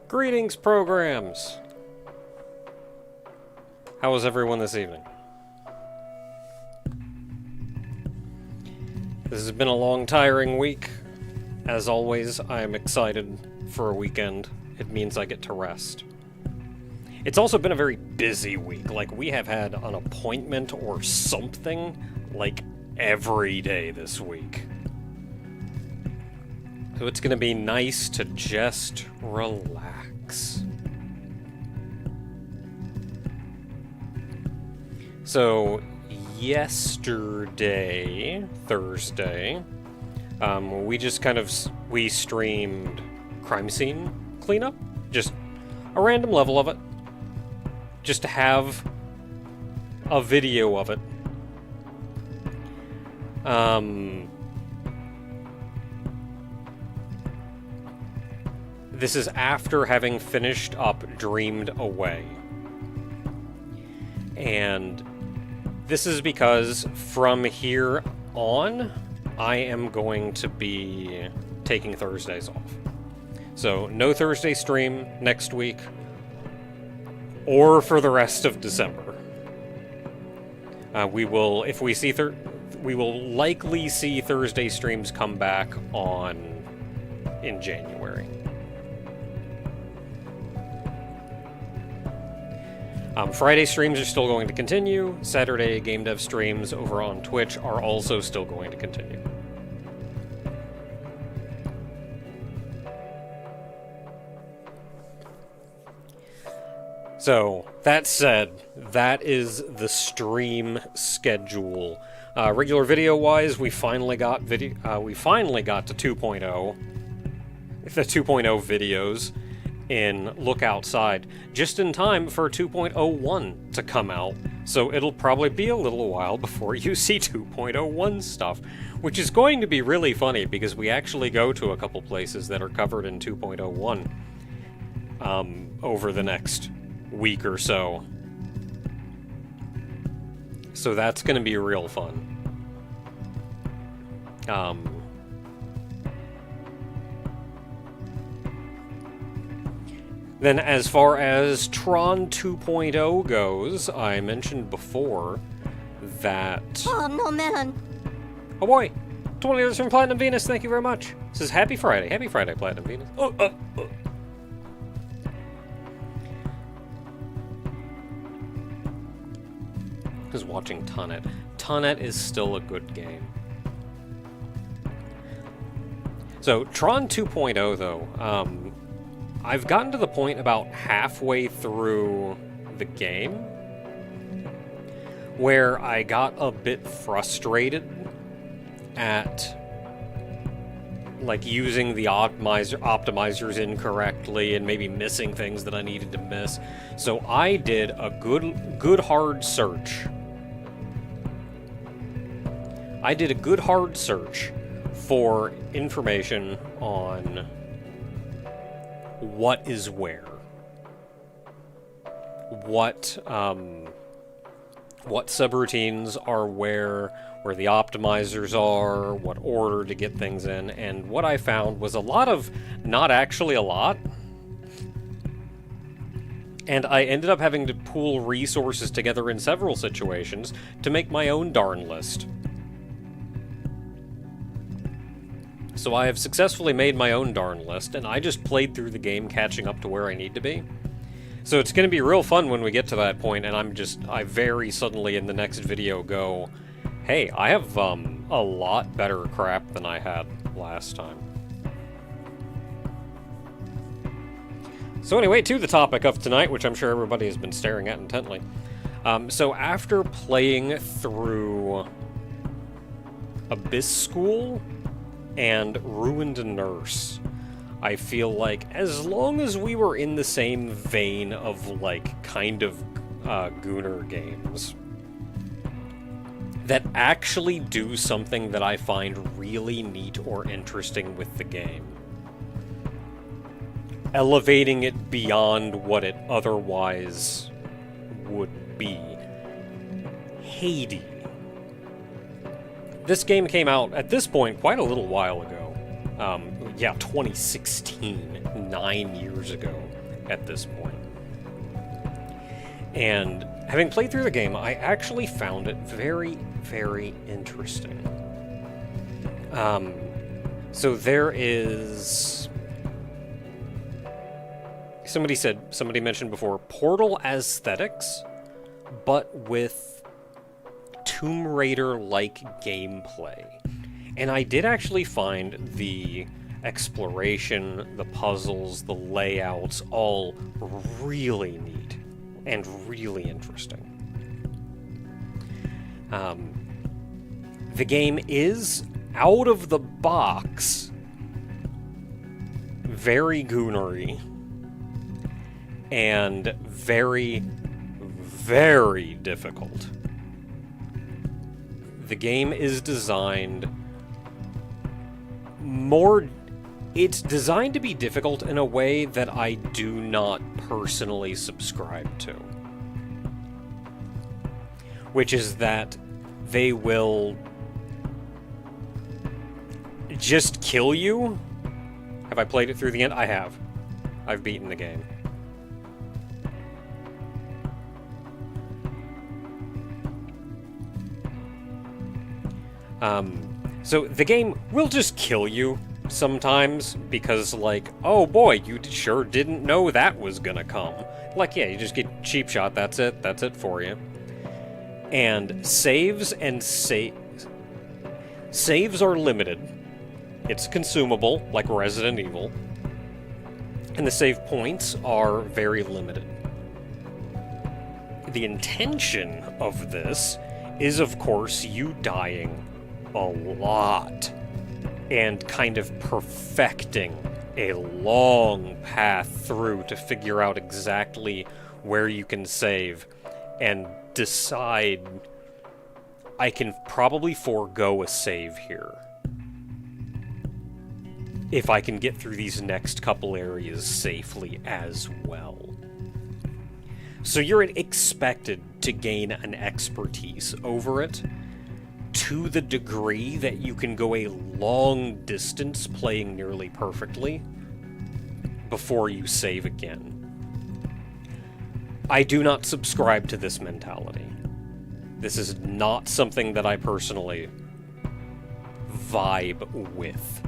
Greetings, programs! How was everyone this evening? This has been a long, tiring week. As always, I am excited for a weekend. It means I get to rest. It's also been a very busy week. Like, we have had an appointment or something, like, every day this week. So it's gonna be nice to just relax. So, yesterday, Thursday, we streamed crime scene cleanup. Just a random level of it. Just to have a video of it. This is after having finished up Dreamed Away. And this is because from here on, I am going to be taking Thursdays off. So, no Thursday stream next week, or for the rest of December. We will likely see Thursday streams come back in January. Friday streams are still going to continue. Saturday game dev streams over on Twitch are also still going to continue. So, that said, that is the stream schedule. Regular video-wise, we finally got to 2.0. The 2.0 videos in Look Outside, just in time for 2.01 to come out. So it'll probably be a little while before you see 2.01 stuff, which is going to be really funny because we actually go to a couple places that are covered in 2.01 over the next week or so. So that's going to be real fun. Then as far as Tron 2.0 goes, I mentioned before that... Oh, no, man. Oh boy! 20 years from Platinum Venus, thank you very much. This is Happy Friday. Happy Friday, Platinum Venus. Who's watching Tunnet? Tunnet is still a good game. So, Tron 2.0, though, I've gotten to the point about halfway through the game where I got a bit frustrated at like using the optimizers incorrectly and maybe missing things that I needed to miss. So I did a good hard search. I did a good hard search for information on what is where. What subroutines are where the optimizers are, what order to get things in, and what I found was a lot of not actually a lot. And I ended up having to pool resources together in several situations to make my own darn list. So I have successfully made my own darn list, and I just played through the game catching up to where I need to be. So it's going to be real fun when we get to that point, and I very suddenly in the next video go, hey, I have a lot better crap than I had last time. So anyway, to the topic of tonight, which I'm sure everybody has been staring at intently. So after playing through Abyss School and Ruined Nurse, I feel like as long as we were in the same vein of, like, kind of Gooner games that actually do something that I find really neat or interesting with the game, elevating it beyond what it otherwise would be. Haydee. This game came out, at this point, quite a little while ago. 2016, 9 years ago. at this point. And having played through the game, I actually found it very, very interesting. So there is... Somebody mentioned before, Portal aesthetics, but with Tomb Raider-like gameplay. And I did actually find the exploration, the puzzles, the layouts, all really neat and really interesting. The game is, out of the box, very goonery and very, very difficult. The game is designed it's designed to be difficult in a way that I do not personally subscribe to. Which is that they will just kill you. Have I played it through the end? I have. I've beaten the game. So the game will just kill you sometimes because, like, oh boy, you sure didn't know that was gonna come. Like, yeah, you just get cheap shot, that's it for you. And saves are limited. It's consumable, like Resident Evil. And the save points are very limited. The intention of this is, of course, you dying a lot and kind of perfecting a long path through to figure out exactly where you can save and decide, I can probably forego a save here if I can get through these next couple areas safely as well. So you're expected to gain an expertise over it to the degree that you can go a long distance playing nearly perfectly before you save again. I do not subscribe to this mentality. This is not something that I personally vibe with.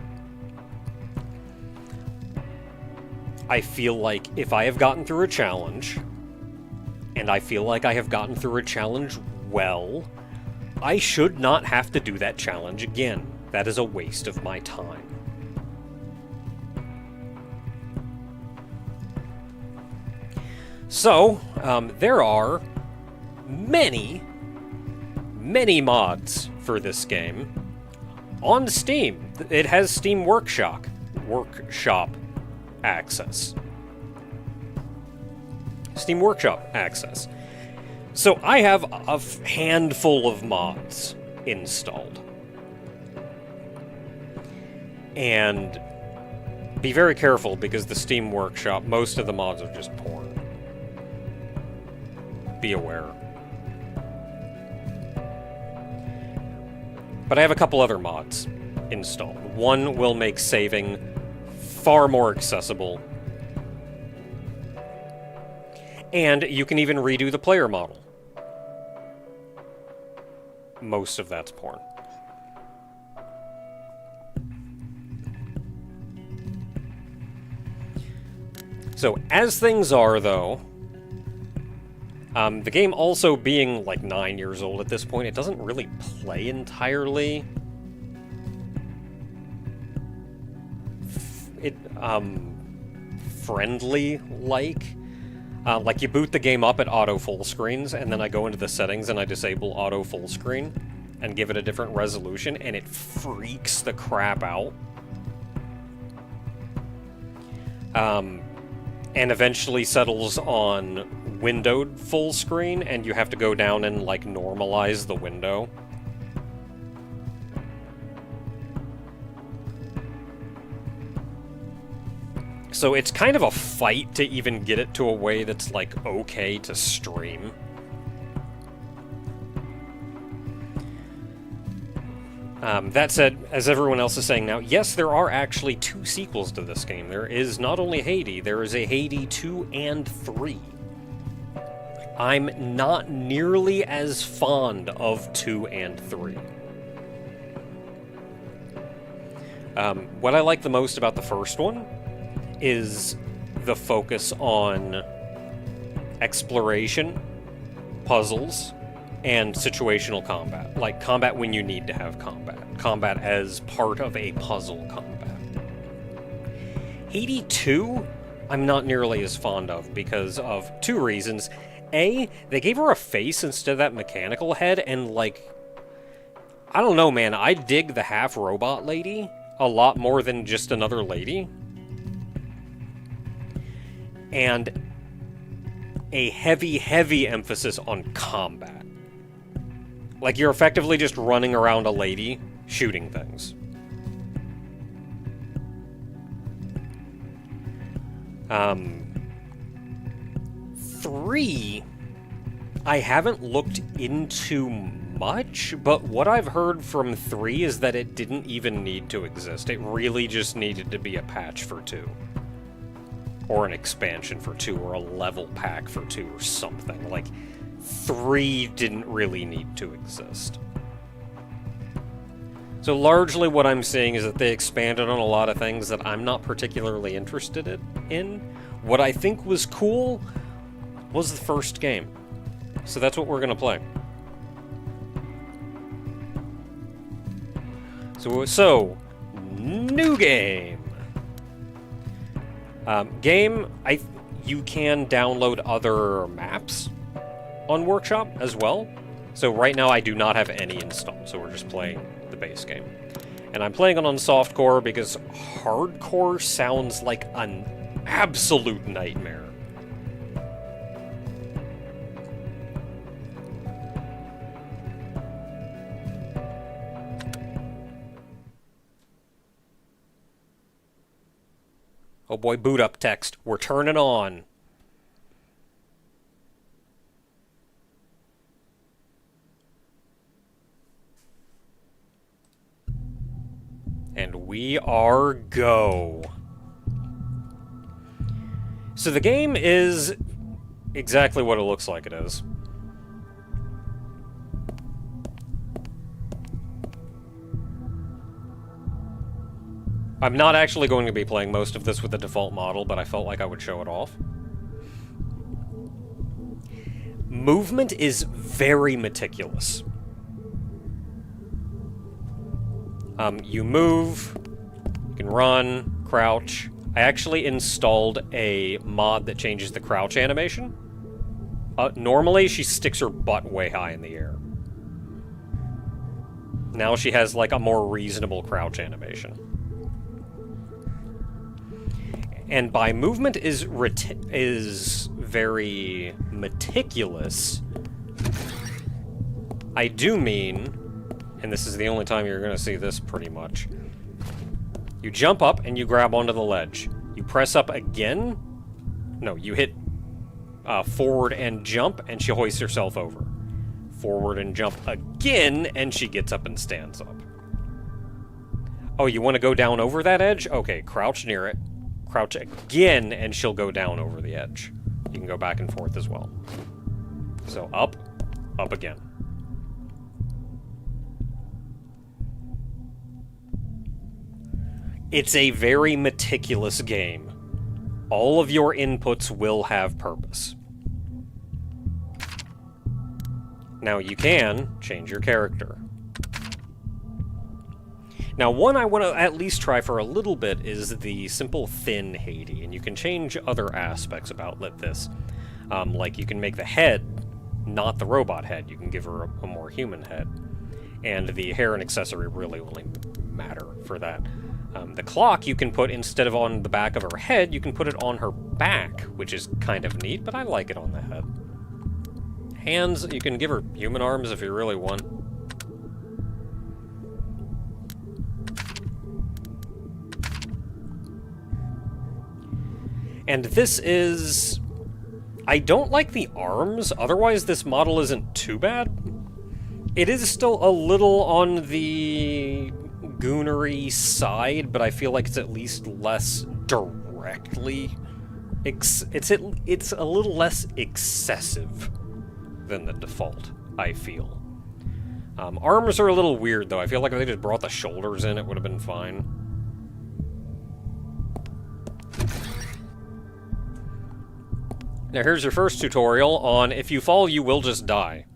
I feel like if I have gotten through a challenge, and I feel like I have gotten through a challenge well, I should not have to do that challenge again. That is a waste of my time. So, there are many mods for this game on Steam. It has Steam Workshop access. Steam Workshop access. So I have a handful of mods installed. And be very careful because the Steam Workshop, most of the mods are just porn. Be aware. But I have a couple other mods installed. One will make saving far more accessible. And you can even redo the player model. Most of that's porn. So, as things are, though, the game also being like 9 years old at this point, it doesn't really play entirely friendly-like. Like, you boot the game up at auto full screens, and then I go into the settings and I disable auto full screen and give it a different resolution, and it freaks the crap out. And eventually settles on windowed full screen, and you have to go down and, like, normalize the window. So it's kind of a fight to even get it to a way that's, like, okay to stream. That said, as everyone else is saying now, yes, there are actually 2 sequels to this game. There is not only Haydee, there is a Haydee 2 and 3. I'm not nearly as fond of 2 and 3. What I like the most about the first one is the focus on exploration, puzzles, and situational combat. Like, combat when you need to have combat. Combat as part of a puzzle combat. Haydee 2, I'm not nearly as fond of because of 2 reasons. A, they gave her a face instead of that mechanical head, and, like, I don't know, man, I dig the half-robot lady a lot more than just another lady. And a heavy, heavy emphasis on combat. Like, you're effectively just running around a lady, shooting things. Three, I haven't looked into much, but what I've heard from 3 is that it didn't even need to exist. It really just needed to be a patch for 2. Or an expansion for 2, or a level pack for 2, or something. Like, 3 didn't really need to exist. So largely what I'm seeing is that they expanded on a lot of things that I'm not particularly interested in. What I think was cool was the first game. So that's what we're going to play. So, new game. You can download other maps on Workshop as well. So right now I do not have any installed, so we're just playing the base game. And I'm playing it on softcore because hardcore sounds like an absolute nightmare. Oh boy, boot up text. We're turning on. And we are go. So the game is exactly what it looks like it is. I'm not actually going to be playing most of this with the default model, but I felt like I would show it off. Movement is very meticulous. You move, you can run, crouch. I actually installed a mod that changes the crouch animation. Normally, she sticks her butt way high in the air. Now she has, like, a more reasonable crouch animation. And by movement is very meticulous, I do mean, and this is the only time you're going to see this pretty much, you jump up and you grab onto the ledge. You press up again. No, you hit forward and jump, and she hoists herself over. Forward and jump again, and she gets up and stands up. Oh, you want to go down over that edge? Okay, crouch near it. Crouch again, and she'll go down over the edge. You can go back and forth as well. So up, up again. It's a very meticulous game. All of your inputs will have purpose. Now you can change your character. Now, one I want to at least try for a little bit is the simple thin Haydee, and you can change other aspects about this. Like, you can make the head not the robot head. You can give her a more human head. And the hair and accessory really only matter for that. The clock you can put, instead of on the back of her head, you can put it on her back, which is kind of neat, but I like it on the head. Hands, you can give her human arms if you really want. And this is... I don't like the arms, otherwise this model isn't too bad. It is still a little on the goonery side, but I feel like it's at least less directly... It's a little less excessive than the default, I feel. Arms are a little weird, though. I feel like if they just brought the shoulders in, it would have been fine. Now here's your first tutorial on if you fall, you will just die.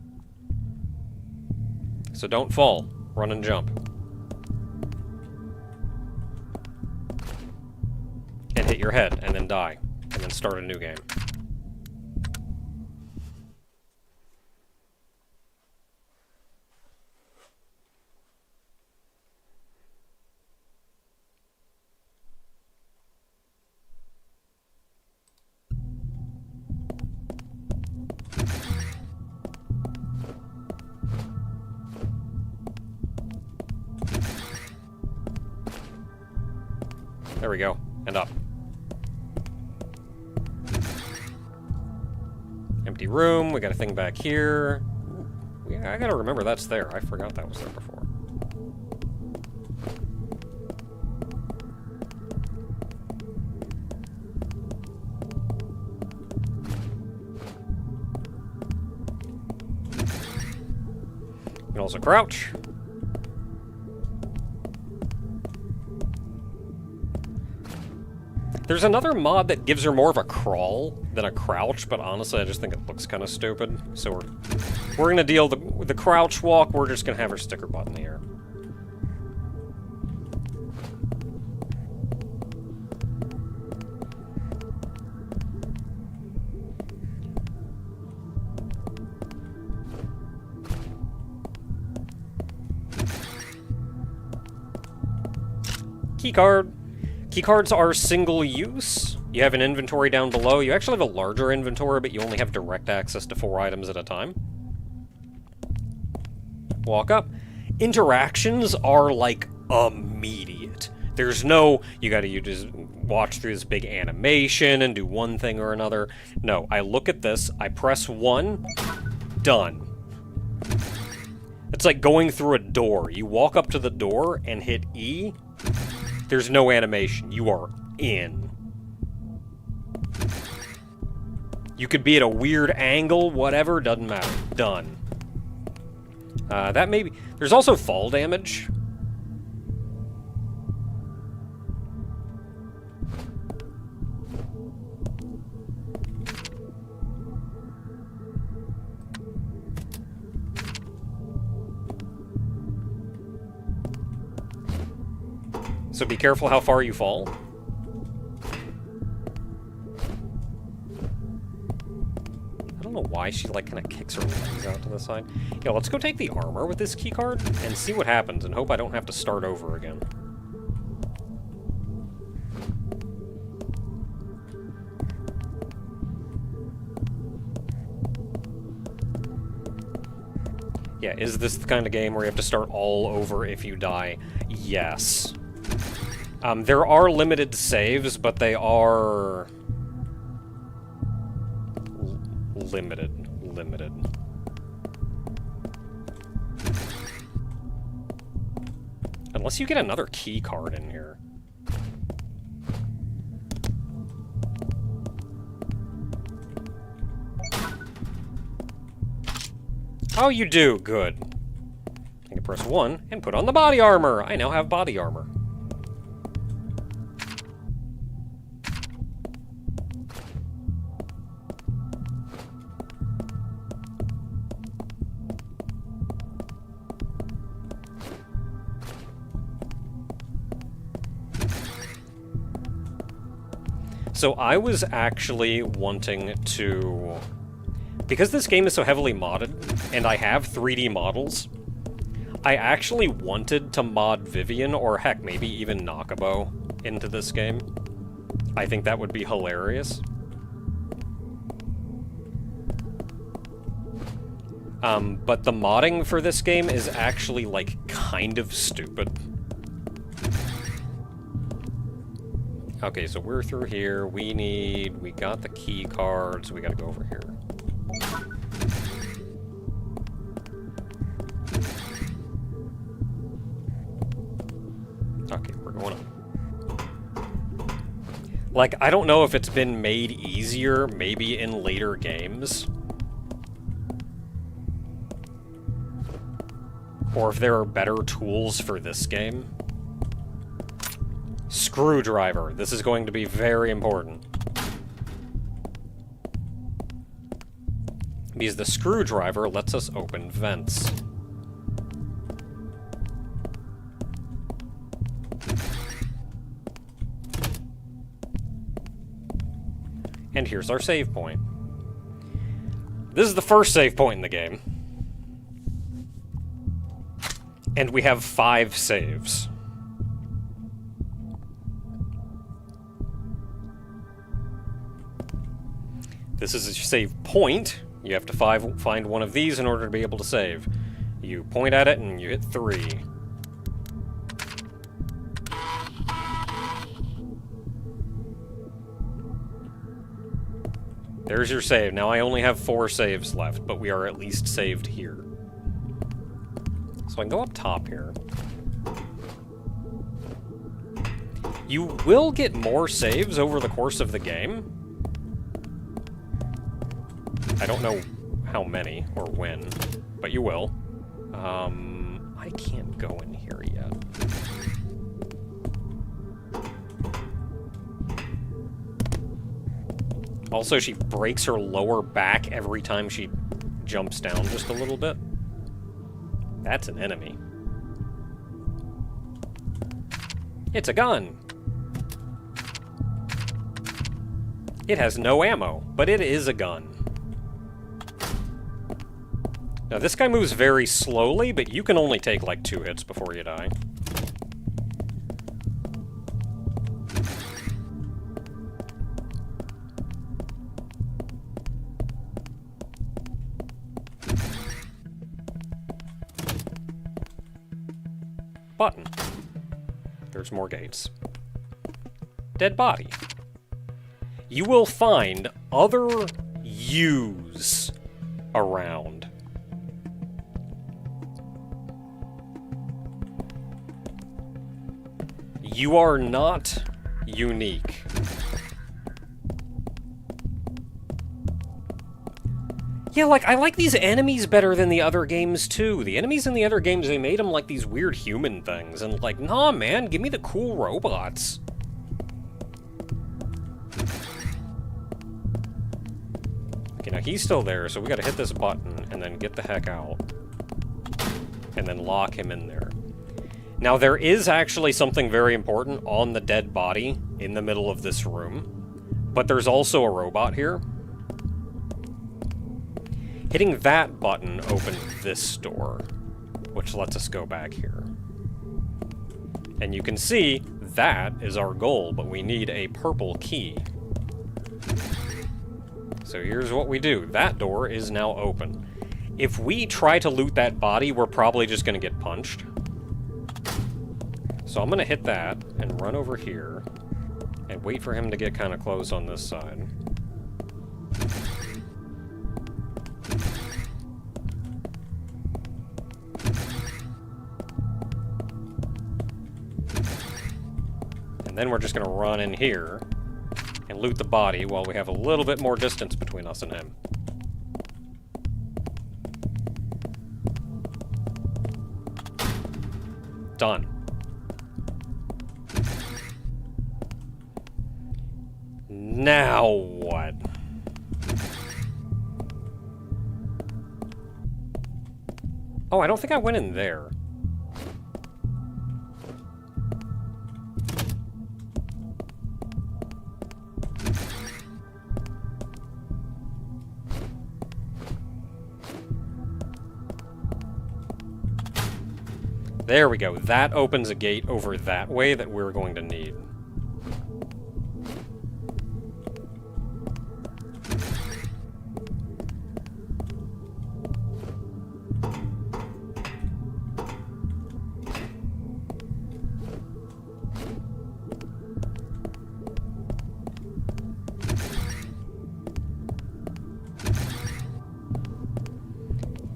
So don't fall. Run and jump. And hit your head, and then die. And then start a new game. There we go. And up. Empty room. We got a thing back here. Ooh, yeah, I gotta remember that's there. I forgot that was there before. You can also crouch. There's another mod that gives her more of a crawl than a crouch, but honestly, I just think it looks kind of stupid. So we're gonna deal with the crouch walk. We're just gonna have her stick her butt in the air. Keycard. Keycards are single use. You have an inventory down below. You actually have a larger inventory, but you only have direct access to 4 items at a time. Walk up. Interactions are, like, immediate. There's no, you just watch through this big animation and do one thing or another. No, I look at this, I press 1, done. It's like going through a door. You walk up to the door and hit E. There's no animation. You are in. You could be at a weird angle, whatever, doesn't matter. Done. That may be... There's also fall damage. So be careful how far you fall. I don't know why she, like, kind of kicks her legs out to the side. Yeah, let's go take the armor with this keycard and see what happens and hope I don't have to start over again. Yeah, is this the kind of game where you have to start all over if you die? Yes. There are limited saves, but they are... limited. Unless you get another key card in here. Oh, you do? Good. I can press 1 and put on the body armor. I now have body armor. So I was actually wanting to... Because this game is so heavily modded, and I have 3D models, I actually wanted to mod Vivian, or heck, maybe even Nakabo, into this game. I think that would be hilarious. But the modding for this game is actually, like, kind of stupid. Okay, so we're through here. We got the key cards. We gotta go over here. going on. Like, I don't know if it's been made easier, maybe in later games. Or if there are better tools for this game. Screwdriver. This is going to be very important. Because the screwdriver lets us open vents. And here's our save point. This is the first save point in the game. And we have 5 saves. This is a save point. You have to find one of these in order to be able to save. You point at it and you hit 3. There's your save. Now I only have 4 saves left, but we are at least saved here. So I can go up top here. You will get more saves over the course of the game. I don't know how many or when, but you will. I can't go in here yet. Also, she breaks her lower back every time she jumps down just a little bit. That's an enemy. It's a gun! It has no ammo, but it is a gun. Now, this guy moves very slowly, but you can only take like 2 hits before you die. Button. There's more gates. Dead body. You will find other yous around. You are not unique. Yeah, like, I like these enemies better than the other games, too. The enemies in the other games, they made them like these weird human things. And like, nah, man, give me the cool robots. Okay, now he's still there, so we gotta hit this button and then get the heck out. And then lock him in there. Now, there is actually something very important on the dead body in the middle of this room. But there's also a robot here. Hitting that button opened this door, which lets us go back here. And you can see that is our goal, but we need a purple key. So here's what we do. That door is now open. If we try to loot that body, we're probably just going to get punched. So I'm going to hit that and run over here and wait for him to get kind of close on this side. And then we're just going to run in here and loot the body while we have a little bit more distance between us and him. Done. Now what? Oh, I don't think I went in there. There we go. That opens a gate over that way that we're going to need.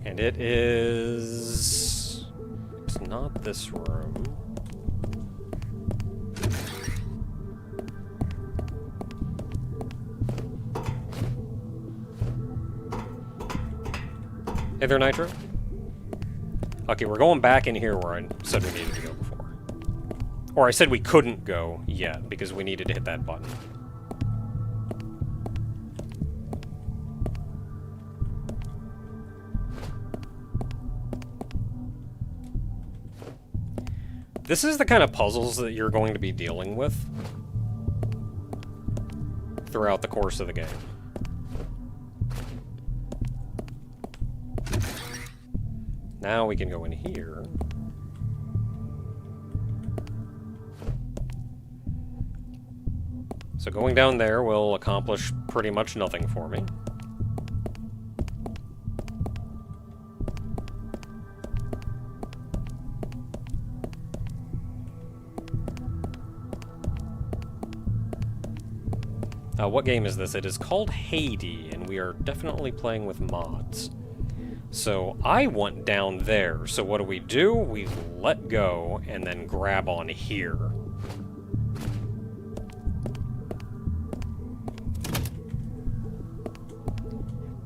And it is... It's not this room. Hey there, Nitro. Okay, we're going back in here where I said we needed to go before. Or I said we couldn't go yet, because we needed to hit that button. This is the kind of puzzles that you're going to be dealing with throughout the course of the game. Now we can go in here. So going down there will accomplish pretty much nothing for me. What game is this? It is called Haydee, and we are definitely playing with mods. So I want down there, so what do? We let go, and then grab on here.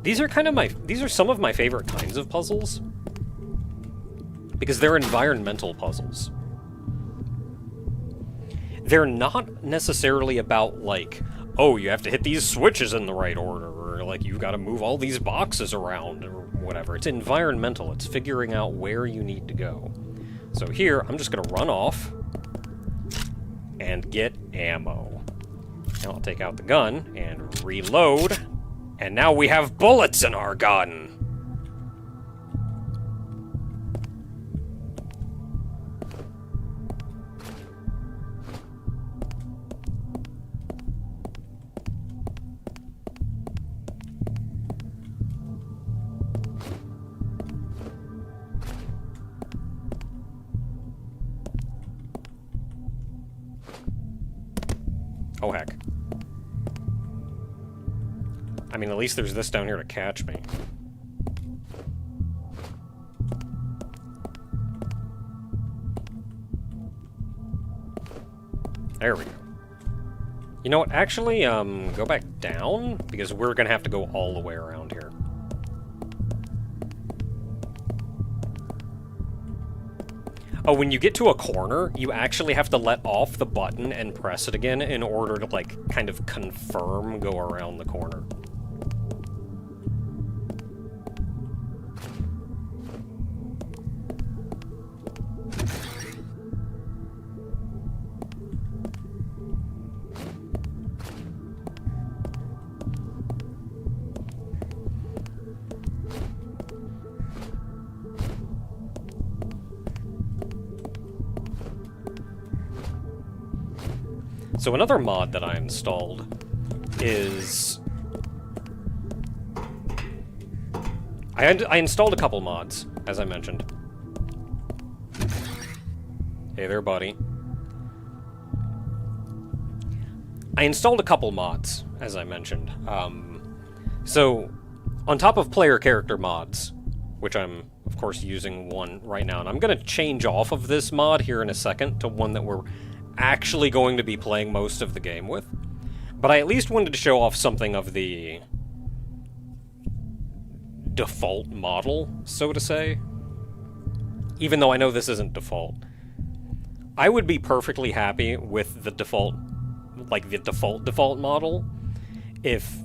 These are some of my favorite kinds of puzzles, because they're environmental puzzles. They're not necessarily about, like, oh, you have to hit these switches in the right order, or like you've got to move all these boxes around, or whatever. It's environmental. It's figuring out where you need to go. So here, I'm just going to run off and get ammo. Now I'll take out the gun and reload, and now we have bullets in our gun. Oh, heck. I mean, at least there's this down here to catch me. There we go. You know what? Actually, go back down, because we're gonna have to go all the way around here. Oh, when you get to a corner, you actually have to let off the button and press it again in order to, like, kind of confirm go around the corner. So another mod that I installed is... I installed a couple mods, as I mentioned. Hey there, buddy. I installed a couple mods, as I mentioned. So, on top of player character mods, which I'm, of course, using one right now, and I'm going to change off of this mod here in a second to one that we're actually going to be playing most of the game with. But I at least wanted to show off something of the default model, so to say. Even though I know this isn't default. I would be perfectly happy with the default, like the default model, if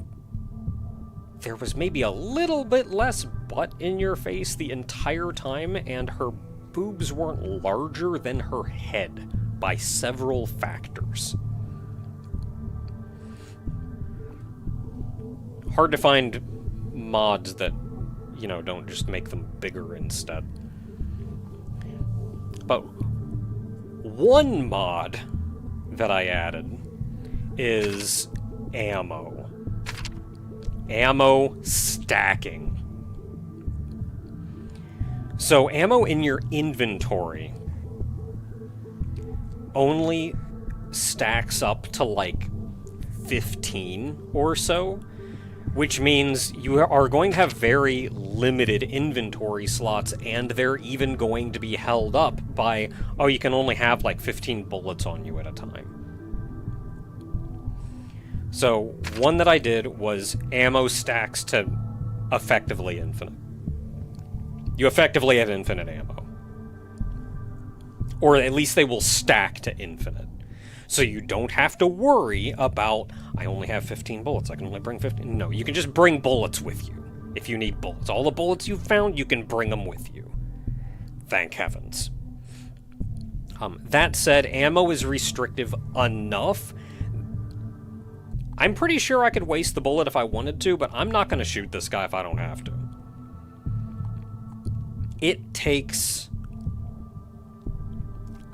there was maybe a little bit less butt in your face the entire time, and her boobs weren't larger than her head by several factors. Hard to find mods that, you know, don't just make them bigger instead. But one mod that I added is ammo. Ammo stacking. So ammo in your inventory only stacks up to like 15 or so, which means you are going to have very limited inventory slots, and they're even going to be held up by, oh, you can only have like 15 bullets on you at a time. So one that I did was ammo stacks to effectively infinite. You effectively have infinite ammo. Or at least they will stack to infinite. So you don't have to worry about, I only have 15 bullets, I can only bring 15. No, you can just bring bullets with you if you need bullets. All the bullets you've found, you can bring them with you. Thank heavens. That said, ammo is restrictive enough. I'm pretty sure I could waste the bullet if I wanted to, but I'm not going to shoot this guy if I don't have to. It takes,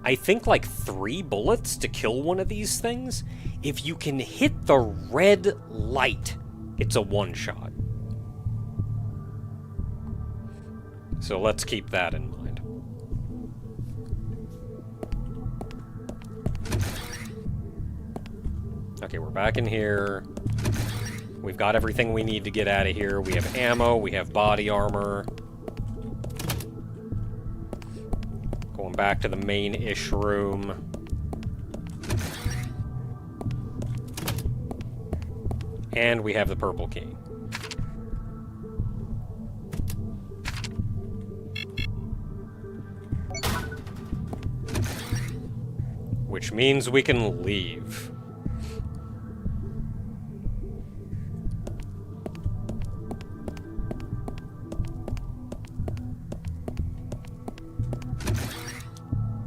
I think, like 3 bullets to kill one of these things. If you can hit the red light, it's a one-shot. So let's keep that in mind. Okay, we're back in here. We've got everything we need to get out of here. We have ammo, we have body armor. Going back to the main-ish room. And we have the purple key. Which means we can leave.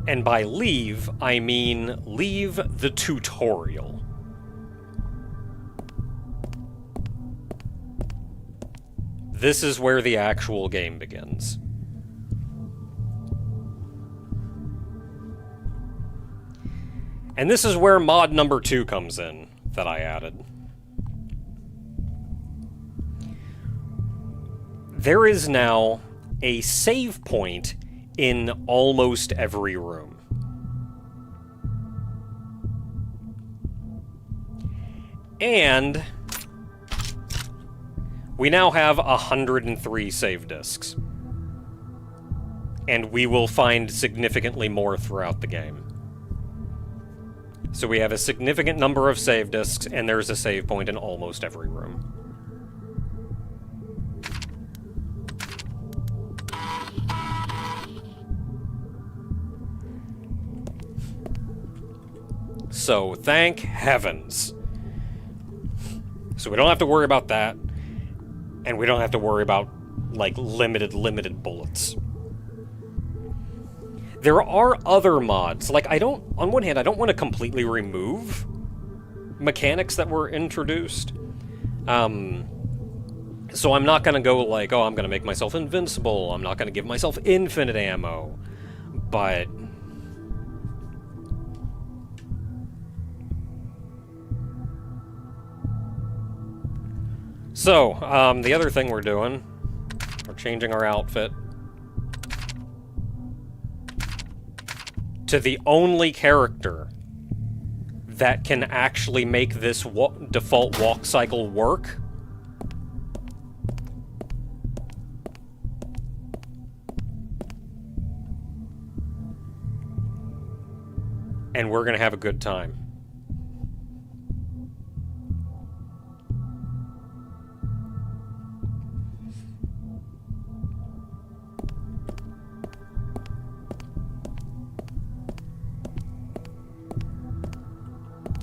And by leave, I mean leave the tutorial. This is where the actual game begins. And this is where mod number 2 comes in, that I added. There is now a save point in almost every room. And we now have 103 save disks. And we will find significantly more throughout the game. So we have a significant number of save disks, and there's a save point in almost every room. So, thank heavens. So we don't have to worry about that. And we don't have to worry about, like, limited bullets. There are other mods. Like, on one hand, I don't want to completely remove mechanics that were introduced. So I'm not going to go like, oh, I'm going to make myself invincible. I'm not going to give myself infinite ammo. But so, the other thing we're doing, we're changing our outfit to the only character that can actually make this default walk cycle work. And we're gonna have a good time.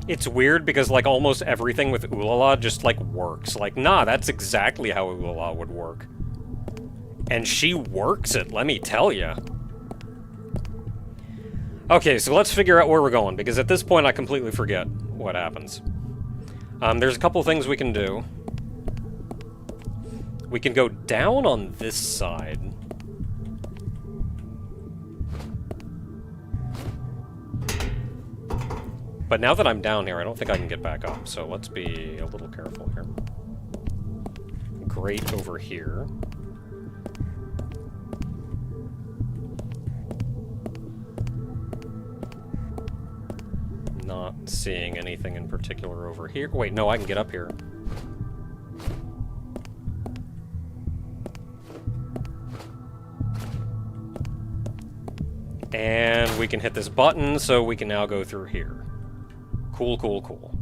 It's weird because, like, almost everything with Ulala just, like, works. Like, nah, that's exactly how Ulala would work. And she works it, let me tell ya. Okay, so let's figure out where we're going, because at this point I completely forget what happens. There's a couple things we can do. We can go down on this side. But now that I'm down here, I don't think I can get back up, so let's be a little careful here. Grate over here. Not seeing anything in particular over here. Wait, no, I can get up here. And we can hit this button, so we can now go through here. Cool, cool, cool.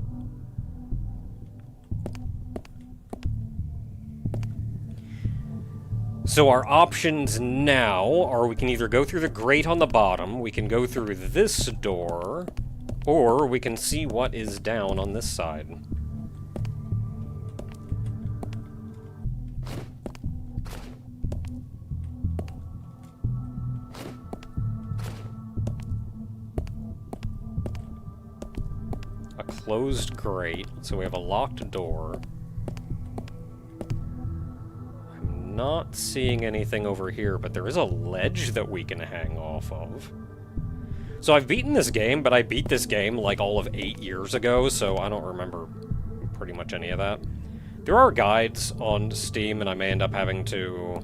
So our options now are we can either go through the grate on the bottom, we can go through this door, or we can see what is down on this side. A closed grate, so we have a locked door. Not seeing anything over here, but there is a ledge that we can hang off of. So I've beaten this game, but I beat this game like all of 8 years ago, so I don't remember pretty much any of that. There are guides on Steam, and I may end up having to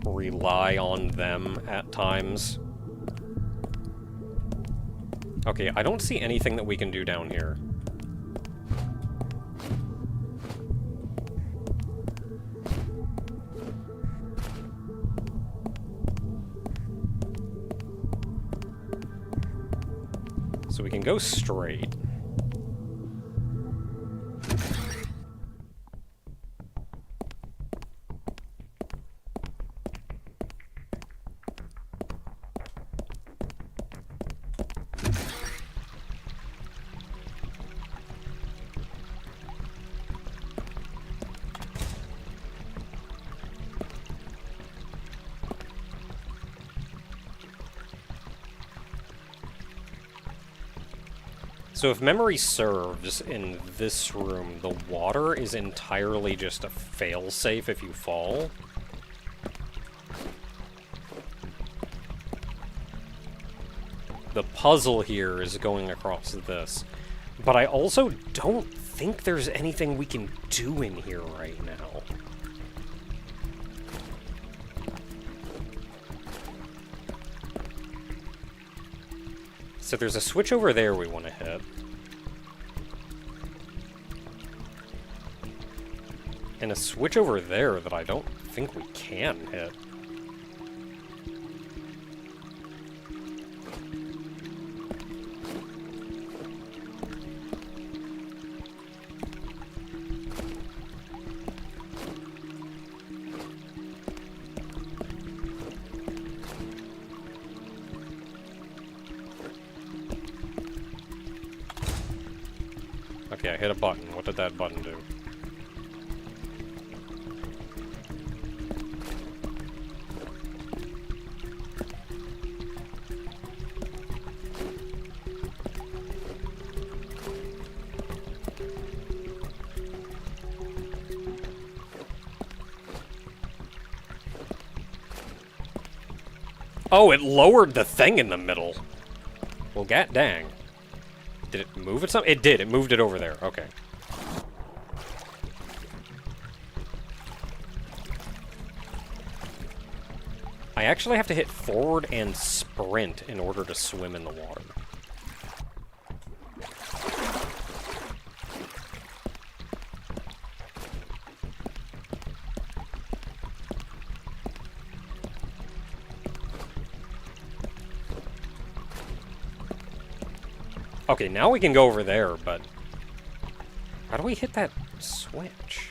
rely on them at times. Okay, I don't see anything that we can do down here. So we can go straight. So if memory serves, in this room, the water is entirely just a failsafe if you fall. The puzzle here is going across this. But I also don't think there's anything we can do in here right now. So there's a switch over there we want to hit. And a switch over there that I don't think we can hit. Okay, I hit a button. What did that button do? Oh, it lowered the thing in the middle. Well, god dang. Did it move it some? It did. It moved it over there. Okay. I actually have to hit forward and sprint in order to swim in the water. Okay, now we can go over there, but how do we hit that switch?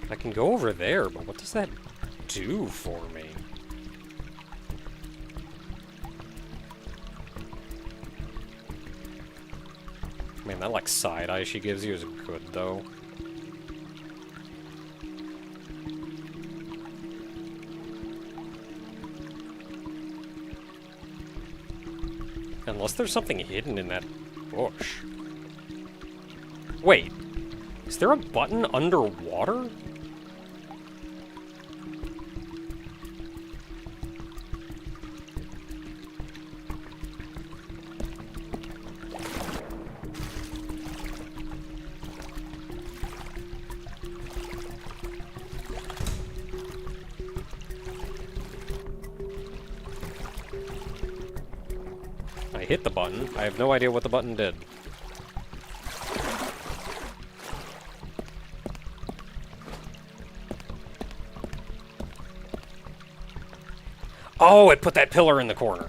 I can go over there, but what does that do for me? Man, that like side eye she gives you is good though. Unless there's something hidden in that bush. Wait, is there a button underwater? hit the button. I have no idea what the button did. Oh, it put that pillar in the corner.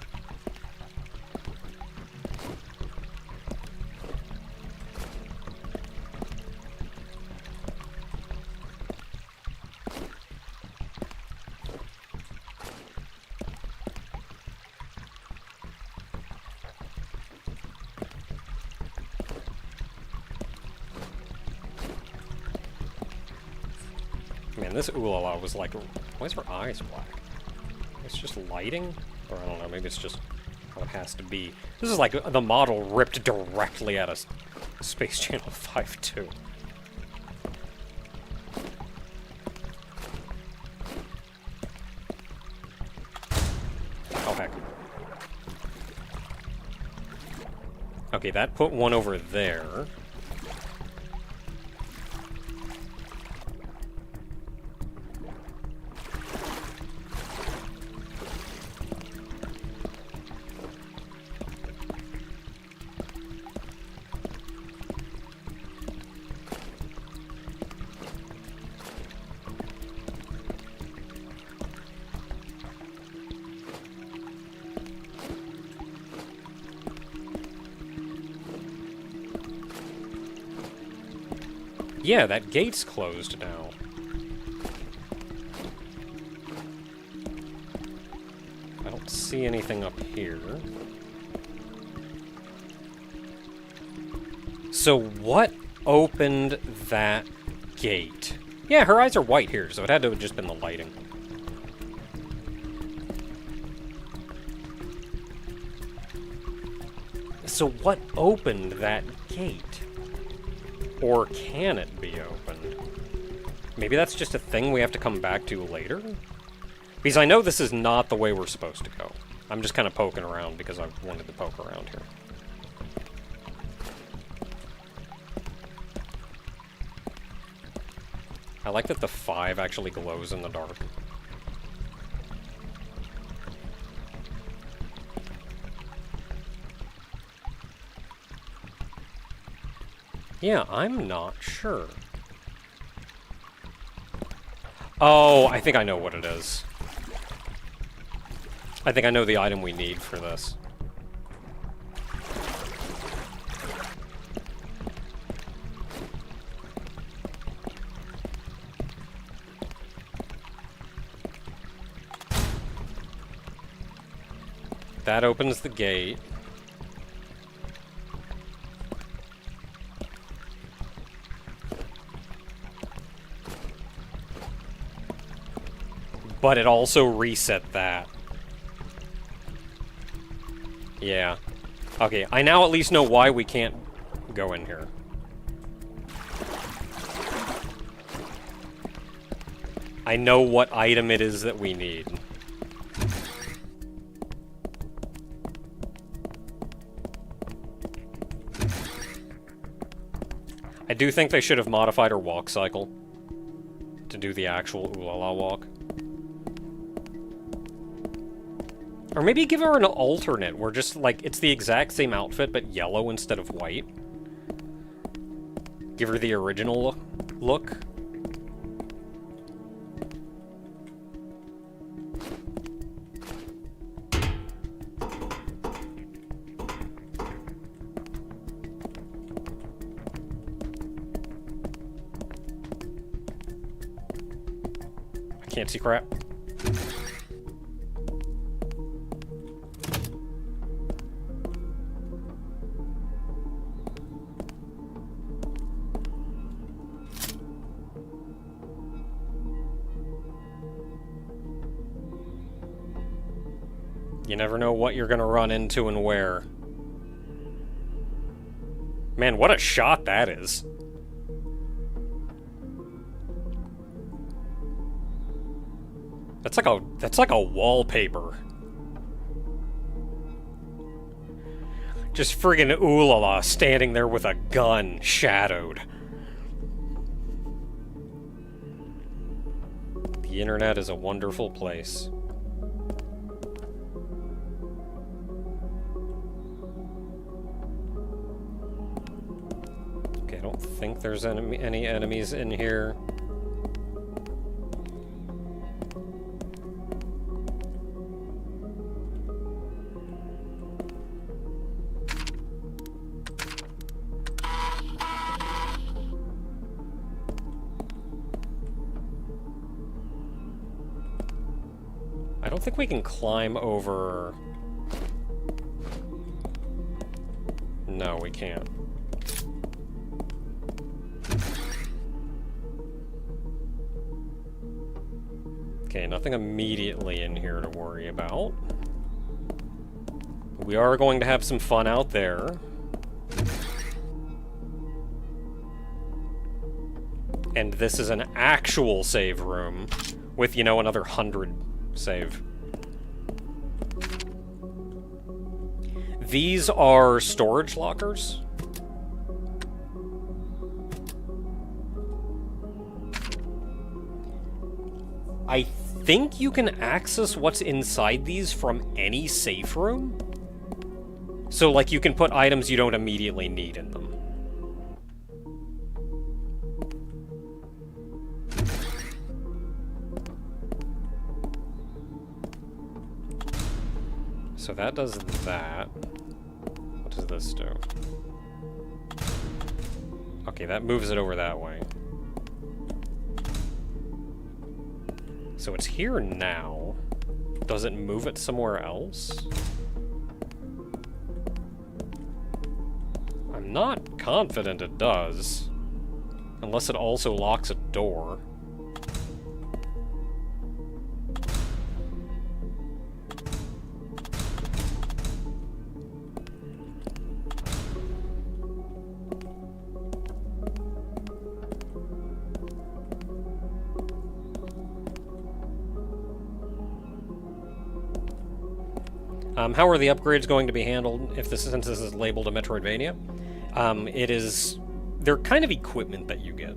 Man, this Oolala was like... Why is her eyes black? It's just lighting? Or I don't know, maybe it's just how it has to be. This is like the model ripped directly out of Space Channel 5.2. Oh, heck. Okay, that put one over there. Yeah, that gate's closed now. I don't see anything up here. So what opened that gate? Yeah, her eyes are white here, so it had to have just been the lighting. So what opened that gate? Or can it be opened? Maybe that's just a thing we have to come back to later? Because I know this is not the way we're supposed to go. I'm just kind of poking around because I wanted to poke around here. I like that the 5 actually glows in the dark. Yeah, I'm not sure. Oh, I think I know what it is. I think I know the item we need for this. That opens the gate. But it also reset that. Yeah. Okay, I now at least know why we can't go in here. I know what item it is that we need. I do think they should have modified her walk cycle to do the actual Oolala walk. Or maybe give her an alternate, where just, like, it's the exact same outfit, but yellow instead of white. Give her the original look. I can't see crap. You never know what you're gonna run into and where. Man, what a shot that is. That's like a wallpaper. Just friggin' Oolala standing there with a gun, shadowed. The internet is a wonderful place. don't think there's any enemies in here. I don't think we can climb over... No, we can't. Okay, nothing immediately in here to worry about. We are going to have some fun out there. And this is an actual save room with, you know, another 100 save. These are storage lockers. I think you can access what's inside these from any safe room. So, like, you can put items you don't immediately need in them. So that does that. What does this do? Okay, that moves it over that way. So it's here now. Does it move it somewhere else? I'm not confident it does. Unless it also locks a door. How are the upgrades going to be handled since this is labeled a Metroidvania? They're kind of equipment that you get.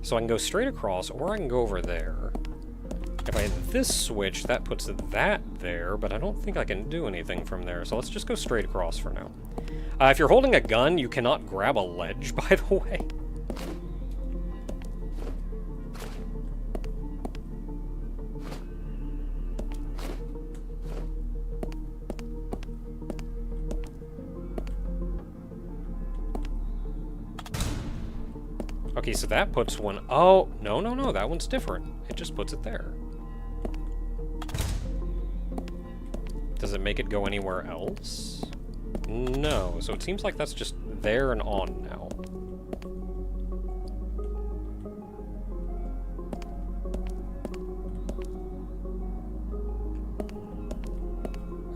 So I can go straight across, or I can go over there. If I hit this switch, that puts that there, but I don't think I can do anything from there, so let's just go straight across for now. If you're holding a gun, you cannot grab a ledge, by the way. Okay, so that puts one... Oh, no, that one's different. It just puts it there. Does it make it go anywhere else? No, so it seems like that's just there and on now.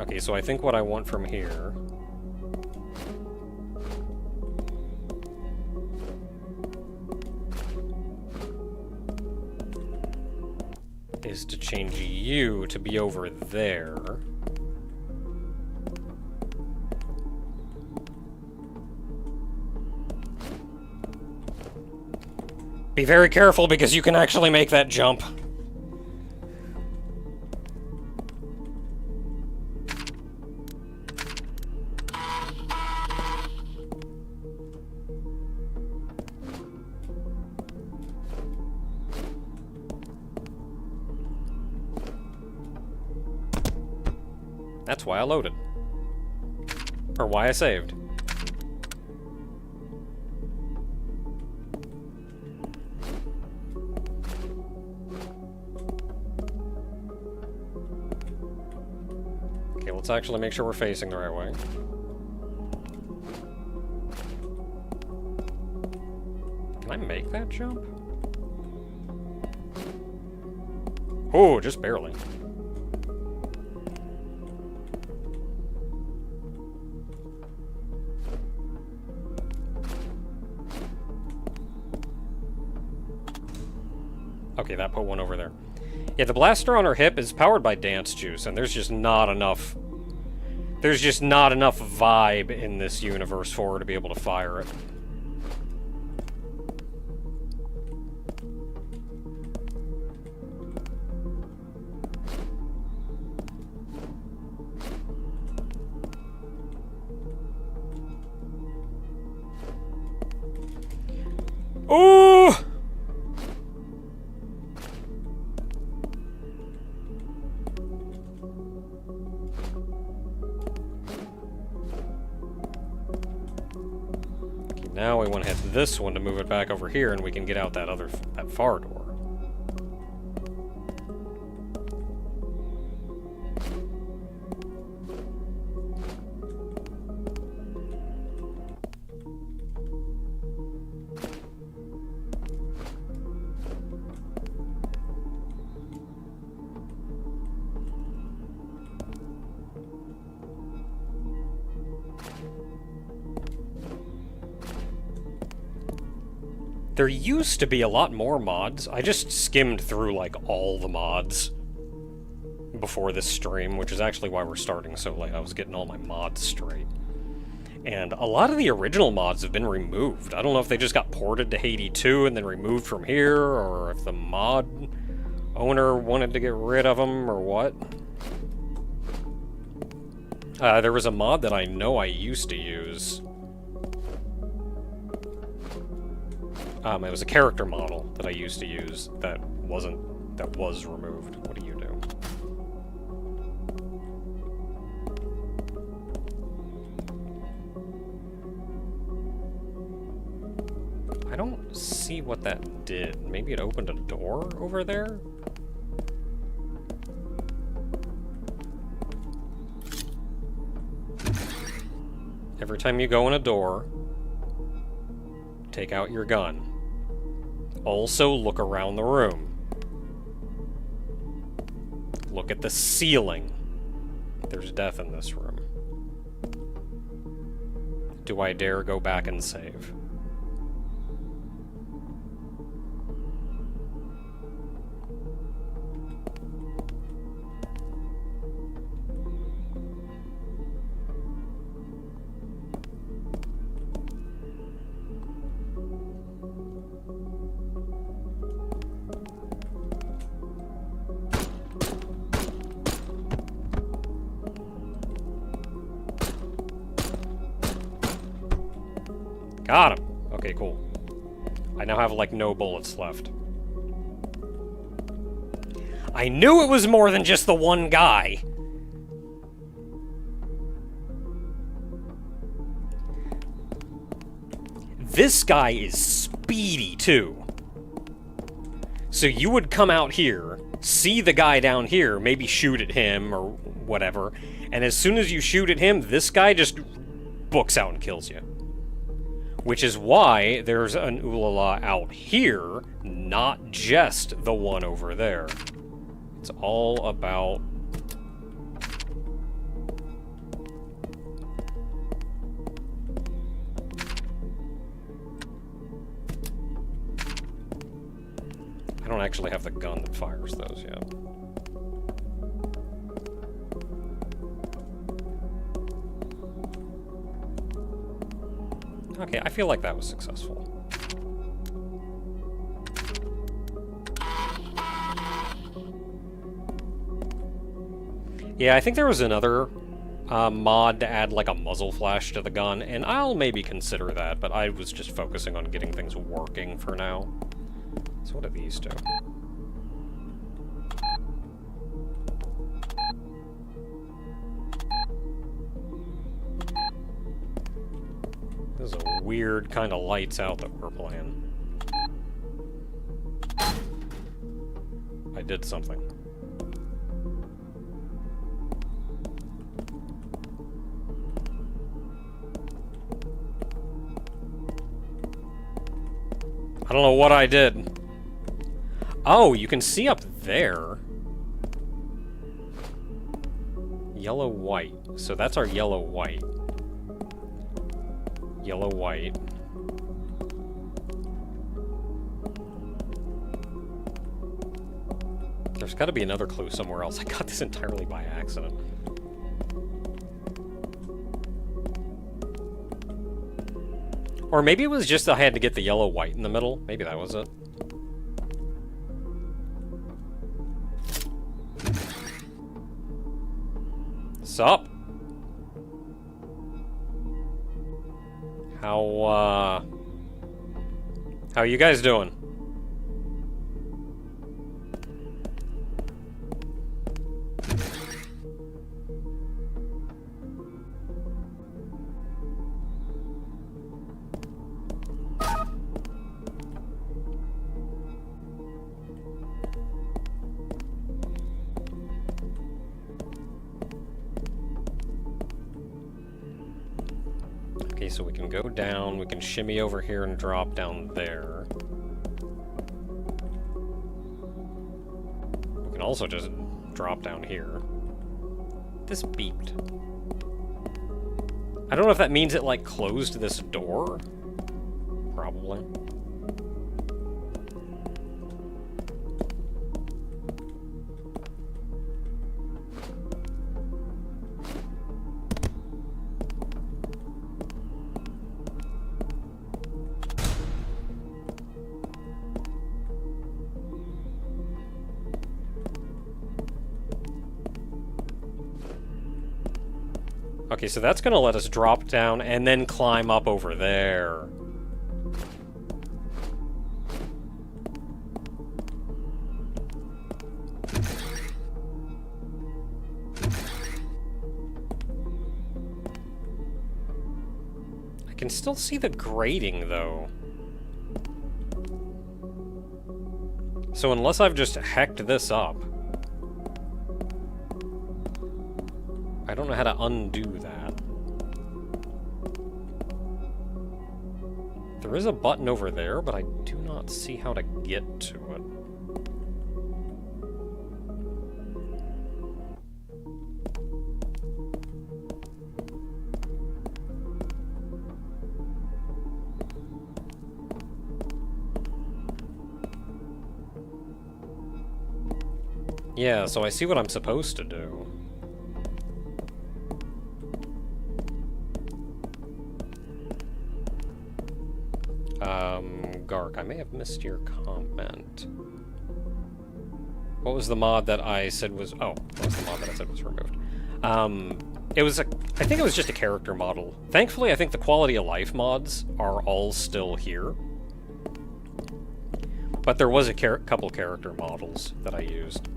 Okay, so I think what I want from here... is to change you to be over there. Be very careful because you can actually make that jump. That's why I loaded. Or why I saved. Okay, let's actually make sure we're facing the right way. Can I make that jump? Oh, just barely. Okay, that put one over there. Yeah, the blaster on her hip is powered by dance juice, and there's just not enough... There's just not enough vibe in this universe for her to be able to fire it. Oh! Okay, now we want to hit this one to move it back over here, and we can get out that far door. There used to be a lot more mods. I just skimmed through, like, all the mods before this stream, which is actually why we're starting so late. I was getting all my mods straight. And a lot of the original mods have been removed. I don't know if they just got ported to Haydee 2 and then removed from here, or if the mod owner wanted to get rid of them, or what. There was a mod that I know I used to use. It was a character model that I used to use that was removed. What do you do? I don't see what that did. Maybe it opened a door over there? Every time you go in a door, take out your gun. Also, look around the room. Look at the ceiling. There's death in this room. Do I dare go back and save? Got him! Okay, cool. I now have, like, no bullets left. I knew it was more than just the one guy! This guy is speedy, too. So you would come out here, see the guy down here, maybe shoot at him, or whatever, and as soon as you shoot at him, this guy just books out and kills you. Which is why there's an Ulala out here, not just the one over there. It's all about... I don't actually have the gun that fires those yet. Okay, I feel like that was successful. Yeah, I think there was another mod to add like a muzzle flash to the gun, and I'll maybe consider that, but I was just focusing on getting things working for now. So what do these do? This is a weird kind of lights out that we're playing. I did something. I don't know what I did. Oh, you can see up there. Yellow-white. So that's our yellow-white. Yellow-white. There's got to be another clue somewhere else. I got this entirely by accident. Or maybe it was just I had to get the yellow-white in the middle. Maybe that was it. Sup? How you guys doing? Okay, so we can go down, we can shimmy over here and drop down there. We can also just drop down here. This beeped. I don't know if that means it, like, closed this door. Probably. Okay, so that's gonna let us drop down and then climb up over there. I can still see the grating, though. So unless I've just hecked this up, I don't know how to undo that. There is a button over there, but I do not see how to get to it. Yeah, so I see what I'm supposed to do. Gark, I may have missed your comment. What was the mod that I said was... Oh, what was the mod that I said was removed? It was a... I think it was just a character model. Thankfully, I think the quality of life mods are all still here. But there was a couple character models that I used.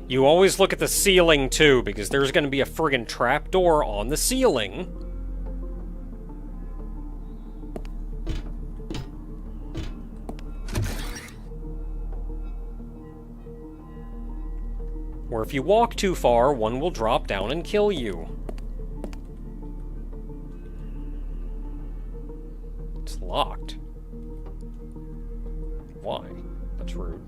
You always look at the ceiling, too, because there's going to be a friggin' trapdoor on the ceiling. Or if you walk too far, one will drop down and kill you. It's locked. Why? That's rude.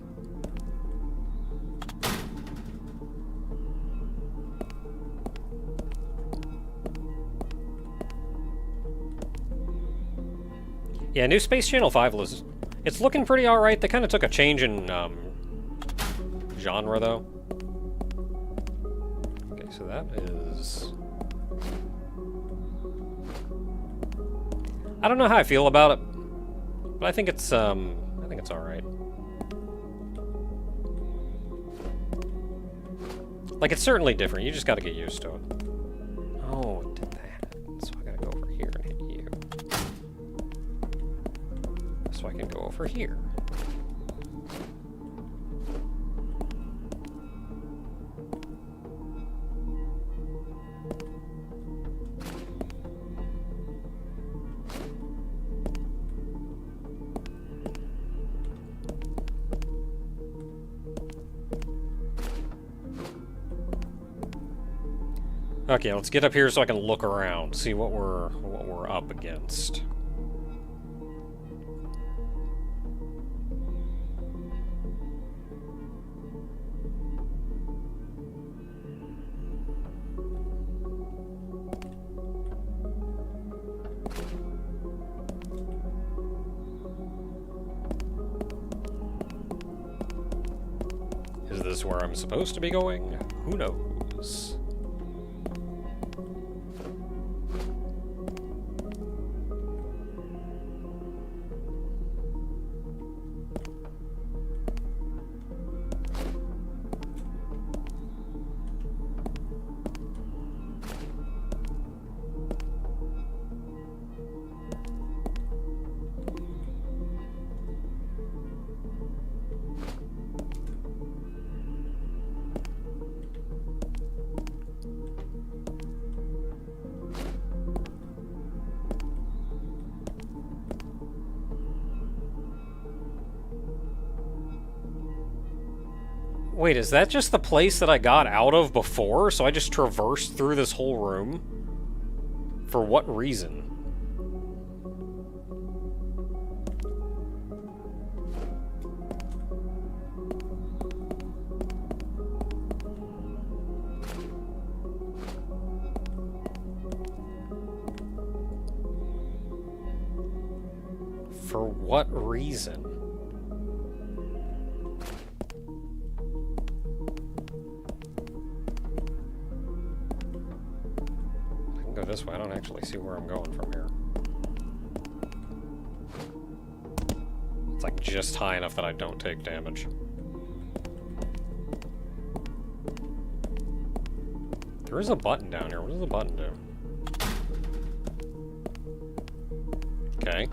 Yeah, new Space Channel 5 was... It's looking pretty alright. They kind of took a change in, genre, though. Okay, so that is... I don't know how I feel about it, but I think it's alright. Like, it's certainly different. You just gotta get used to it. Oh, it did that. So I gotta go over here and hit you. So I can go over here. Okay, let's get up here so I can look around, see what we're up against. Is this where I'm supposed to be going? Who knows? Wait, is that just the place that I got out of before? So I just traversed through this whole room? For what reason? For what reason? I can go this way. I don't actually see where I'm going from here. It's like just high enough that I don't take damage. There is a button down here. What does the button do? Okay.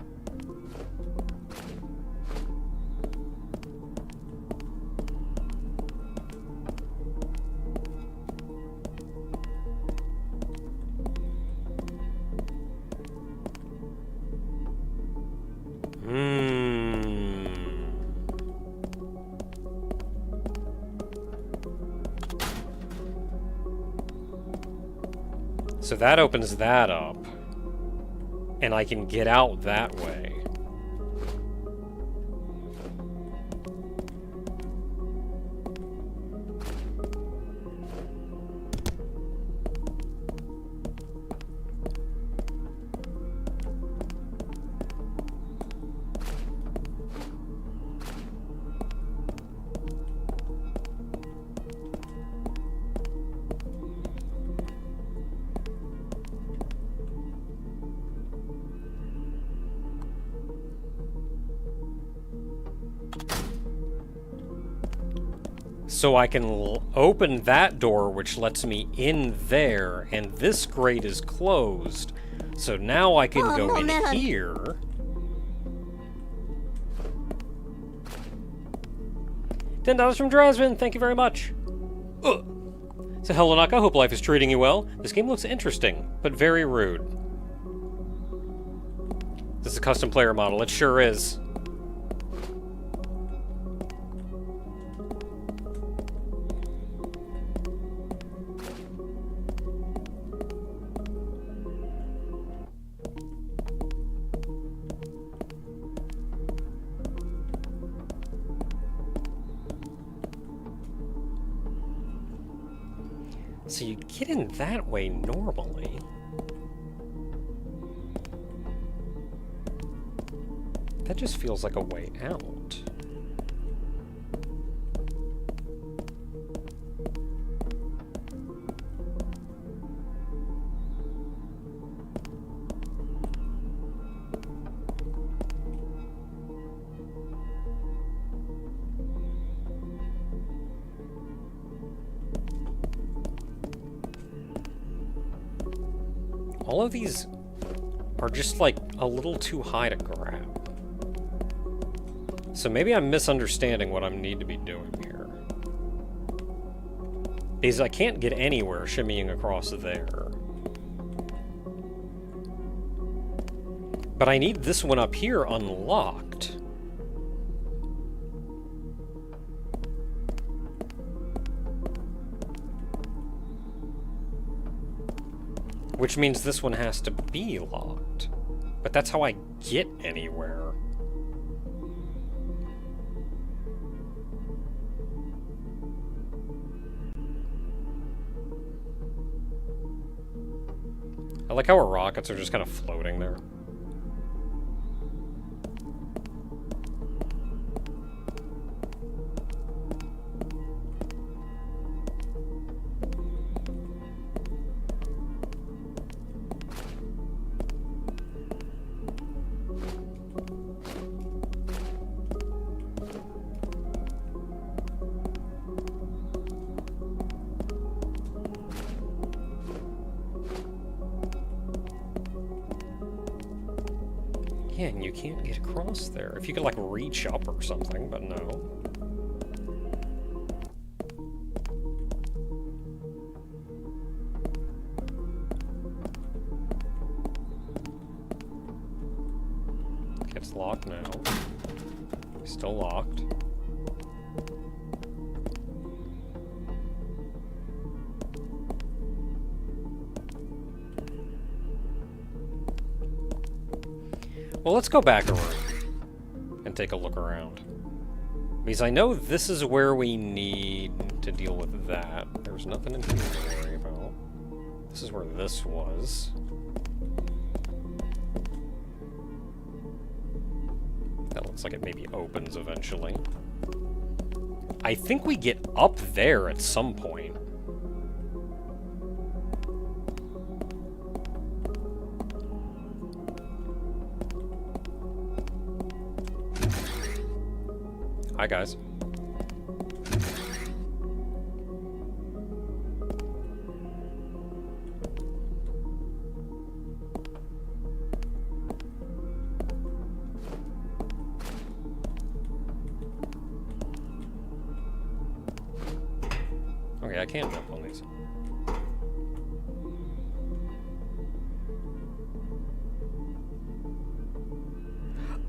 So that opens that up, and I can get out that way. So I can open that door, which lets me in there, and this grate is closed. So now I can go in here. $10 from Drazvin, thank you very much. Ugh. So hello Naka, hope life is treating you well. This game looks interesting, but very rude. This is a custom player model, it sure is. So you get in that way normally. That just feels like a way out. All of these are just like a little too high to grab. So maybe I'm misunderstanding what I need to be doing here. Because I can't get anywhere shimmying across there. But I need this one up here unlocked. Which means this one has to be locked. But that's how I get anywhere. I like how our rockets are just kind of floating there. Yeah, and you can't get across there. If you could, like, reach up or something, but no. Okay, it's locked now. Still locked. Well, let's go back a room and take a look around. Because I know this is where we need to deal with that. There's nothing in here to worry about. This is where this was. That looks like it maybe opens eventually. I think we get up there at some point. Hi, guys. Okay, I can jump on these.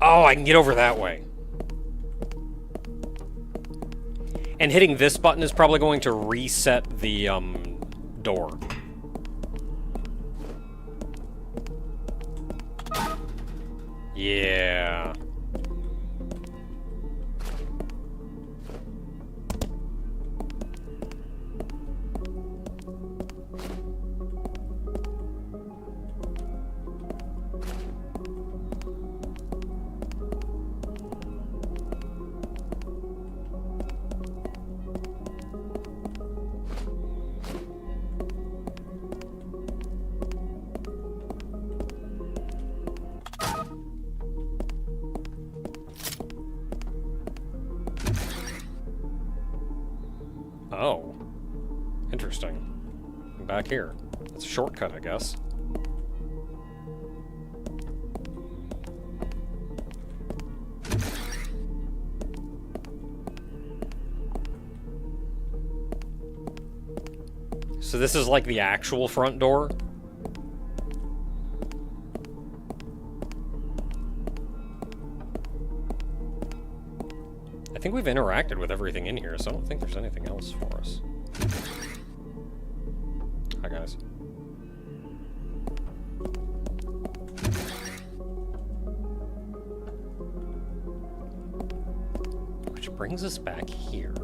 Oh, I can get over that way. And hitting this button is probably going to reset the, door. Yeah. Oh. Interesting. I'm back here. That's a shortcut, I guess. So this is like the actual front door? I think we've interacted with everything in here, so I don't think there's anything else for us. Hi, guys. Which brings us back here.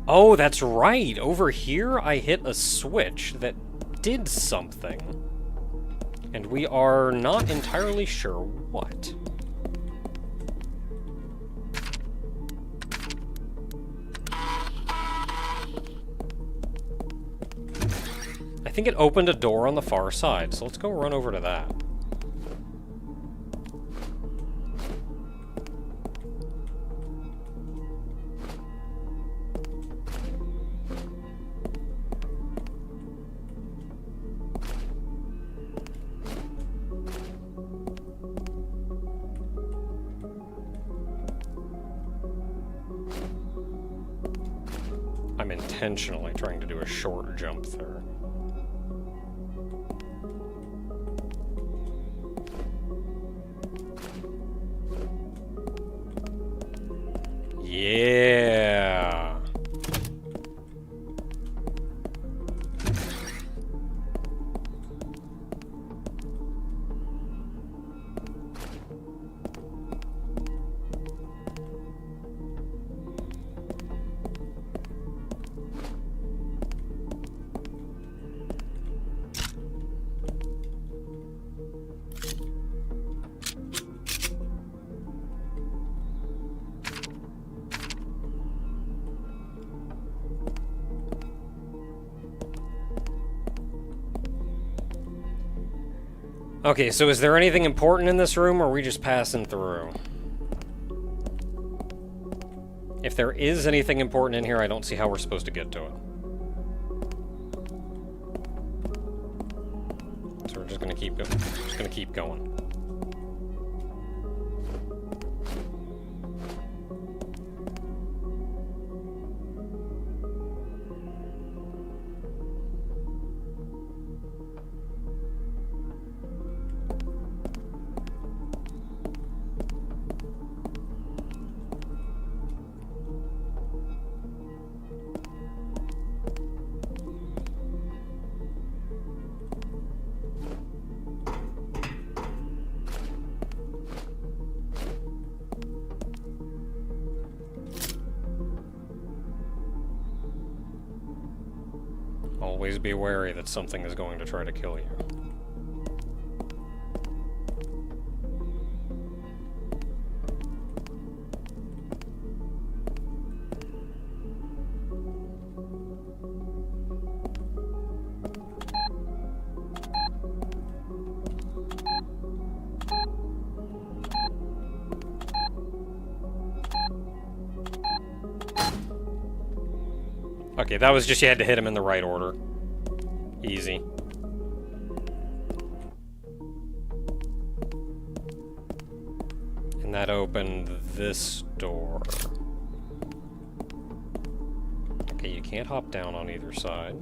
Oh, that's right. Over here, I hit a switch that did something. And we are not entirely sure what. I think it opened a door on the far side, so let's go run over to that. I'm intentionally trying to do a short jump there. Yeah. Okay, so is there anything important in this room, or are we just passing through? If there is anything important in here, I don't see how we're supposed to get to it. So we're just gonna keep going. Just gonna keep going. always be wary that something is going to try to kill you. Okay, that was just you had to hit him in the right order. Easy. And that opened this door. Okay, you can't hop down on either side.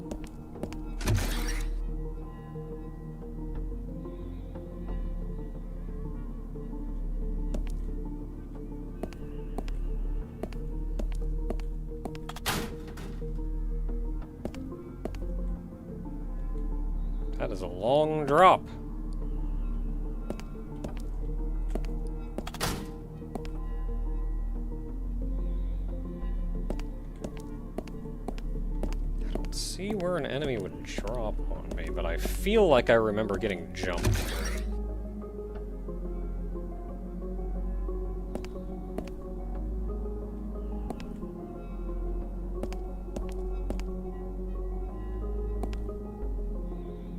That is a long drop. I don't see where an enemy would drop on me, but I feel like I remember getting jumped.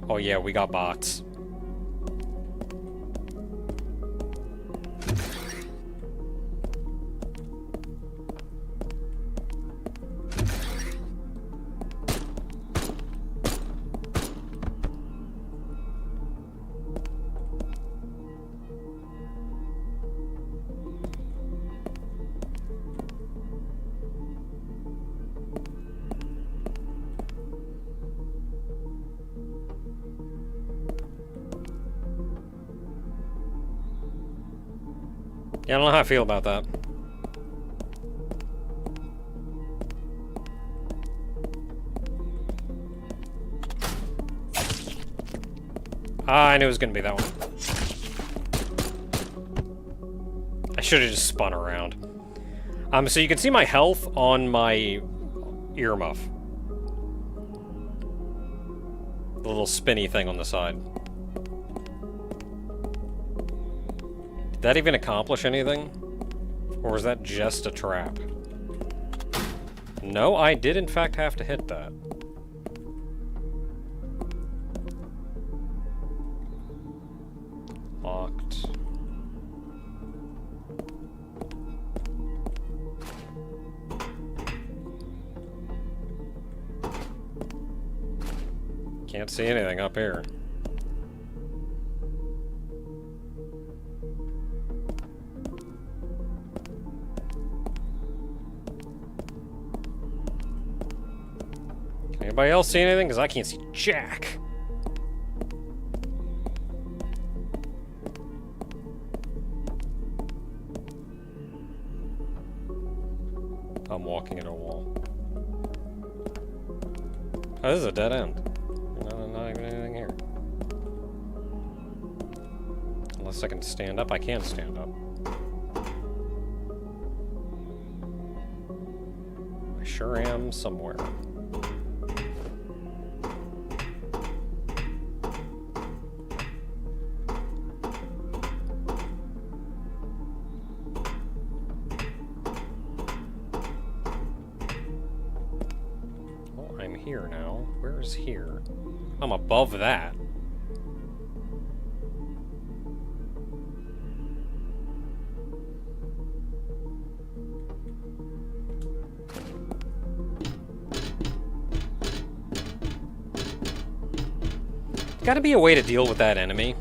Oh yeah, we got bots. Yeah, I don't know how I feel about that. Ah, I knew it was gonna be that one. I should have just spun around. So you can see my health on my earmuff. The little spinny thing on the side. Did that even accomplish anything? Or was that just a trap? No, I did in fact have to hit that. Locked. Can't see anything up here. Anybody else see anything? Because I can't see jack. I'm walking into a wall. Oh, this is a dead end. No, not even anything here. Unless I can stand up, I can stand up. I sure am somewhere. Here now. Where is here? I'm above that. Gotta be a way to deal with that enemy.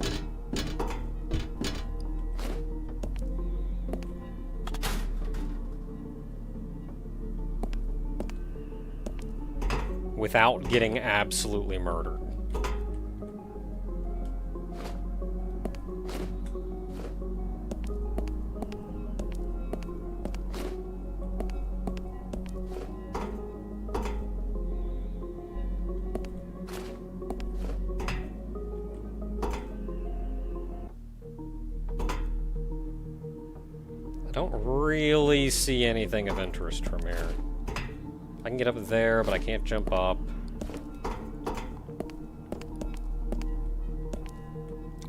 Without getting absolutely murdered. I don't really see anything of interest from here. I can get up there, but I can't jump up.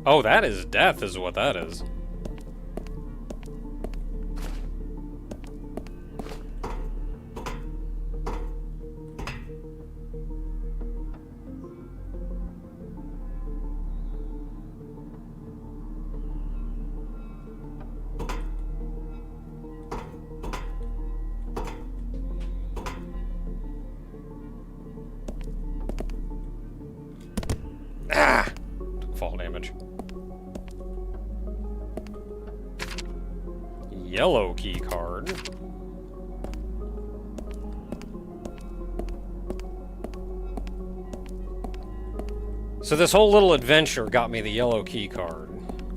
Oh, that is death, is what that is. Ah! Took fall damage. Yellow key card. So this whole little adventure got me the yellow key card.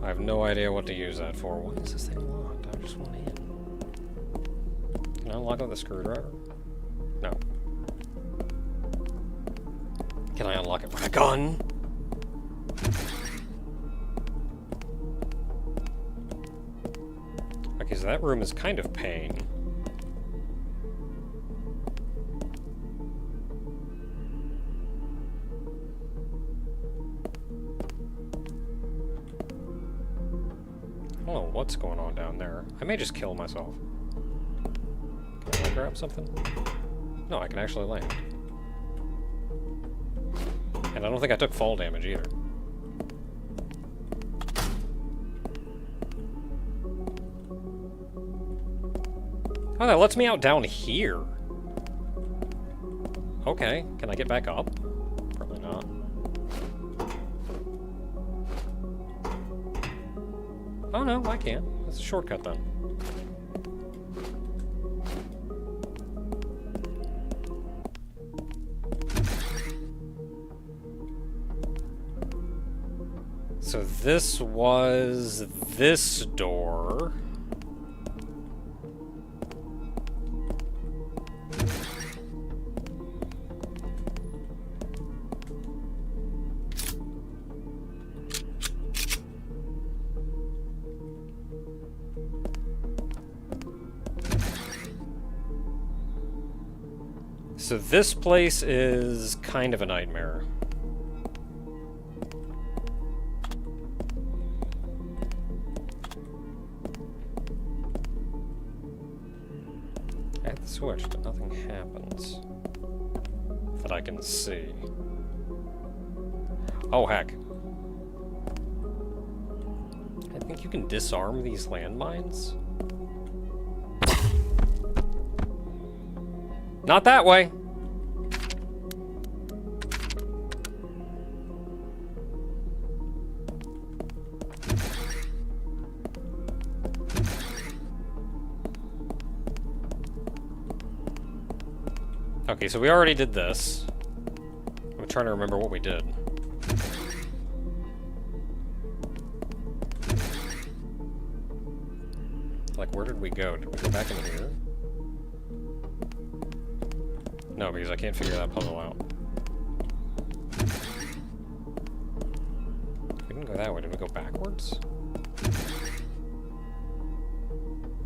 I have no idea what to use that for. Why is this thing locked? I just went in. Can I unlock it with a screwdriver? No. Can I unlock it with a gun? Okay, so that room is kind of pain. I don't know what's going on down there. I may just kill myself. Can I grab something? No, I can actually land. And I don't think I took fall damage either. Oh, that lets me out down here. Okay, can I get back up? Probably not. Oh no, I can. That's a shortcut then. So this was this door. So this place is kind of a nightmare. I hit the switch, but nothing happens that I can see. Oh, heck. I think you can disarm these landmines? Not that way! Okay, so we already did this. I'm trying to remember what we did. Like, where did we go? Did we go back in here? No, because I can't figure that puzzle out. We didn't go that way. Did we go backwards?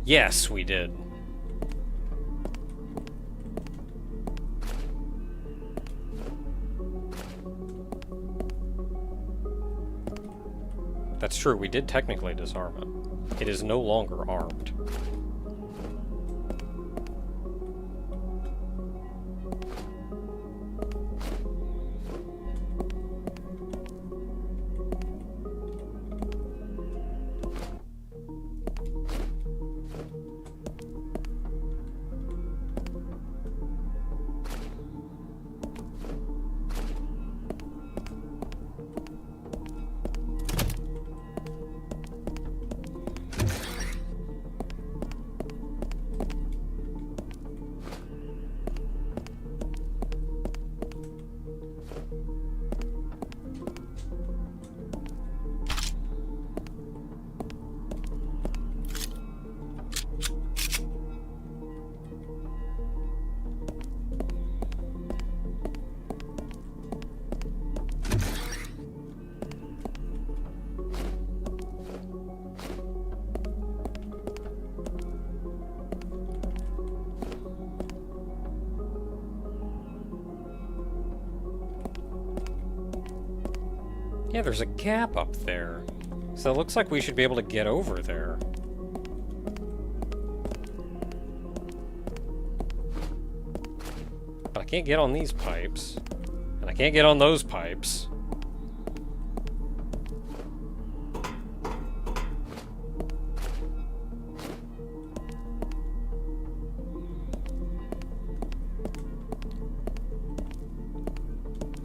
Yes, we did. That's true, we did technically disarm it. It is no longer armed. Yeah, there's a gap up there. So it looks like we should be able to get over there. But I can't get on these pipes. And I can't get on those pipes.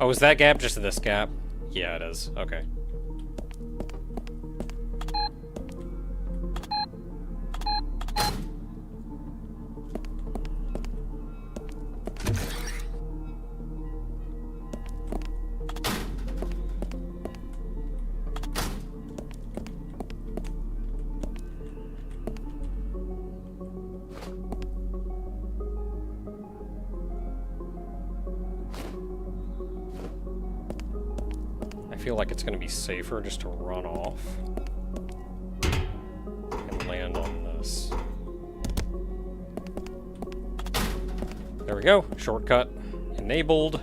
Oh, is that gap just this gap? Yeah, it is. Okay. I feel like it's going to be safer just to run off and land on this. There we go. Shortcut enabled.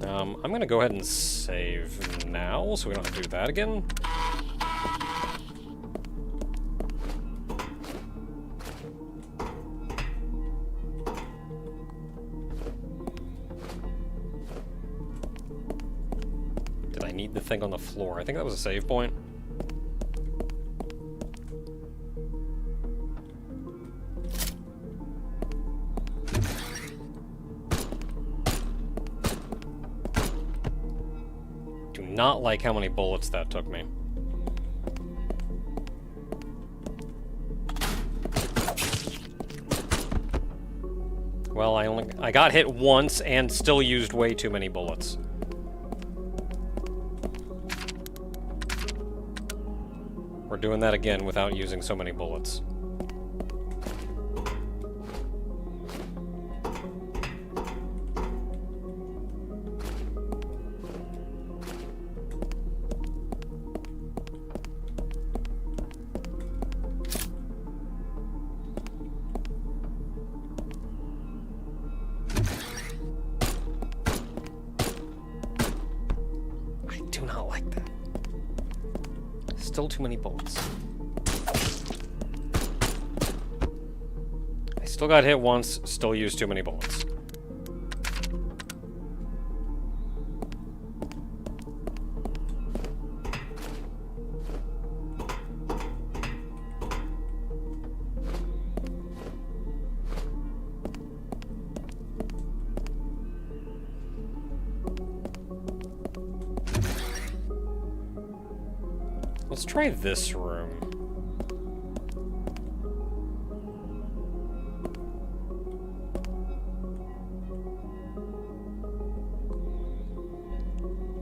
I'm going to go ahead and save now so we don't have to do that again. Need the thing on the floor. I think that was a save point. Do not like how many bullets that took me. Well, I got hit once and still used way too many bullets. We're doing that again without using so many bullets. I do not like that. Still too many bullets. I still got hit once, still used too many bullets. Let's try this room.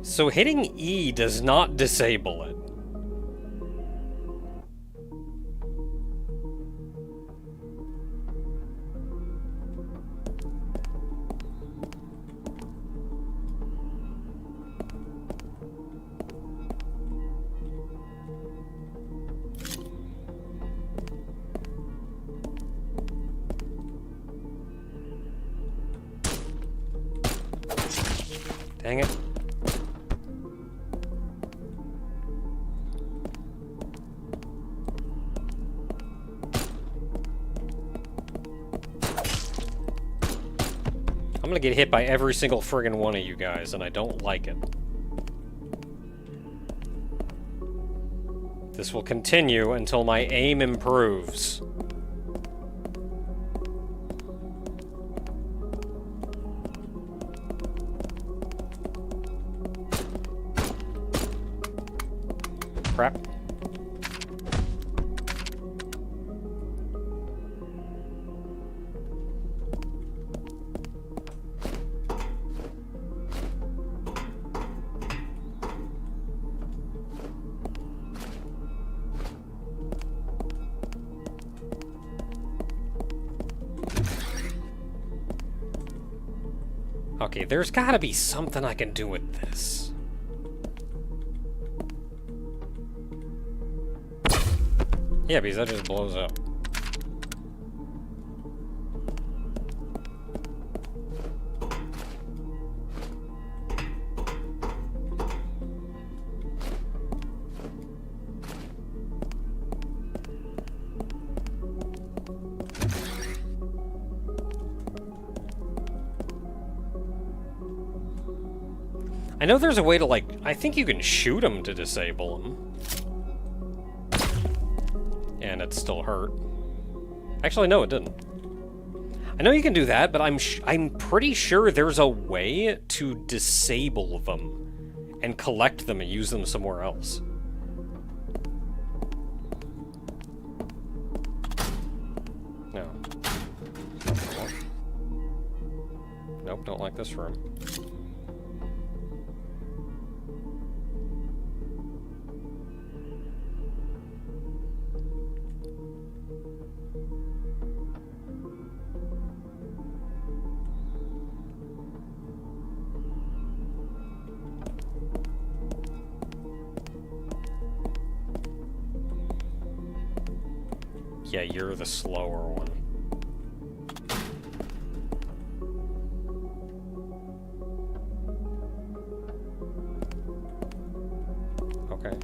So hitting E does not disable it. Dang it. I'm gonna get hit by every single friggin' one of you guys, and I don't like it. This will continue until my aim improves. Crap. Okay, there's gotta be something I can do with this. Yeah, because that just blows up. know there's a way to, like, I think you can shoot them to disable them. And it still hurt. Actually, no, it didn't. I know you can do that, but I'm pretty sure there's a way to disable them and collect them and use them somewhere else. No. Nope, don't like this room. Yeah, you're the slower one. Okay.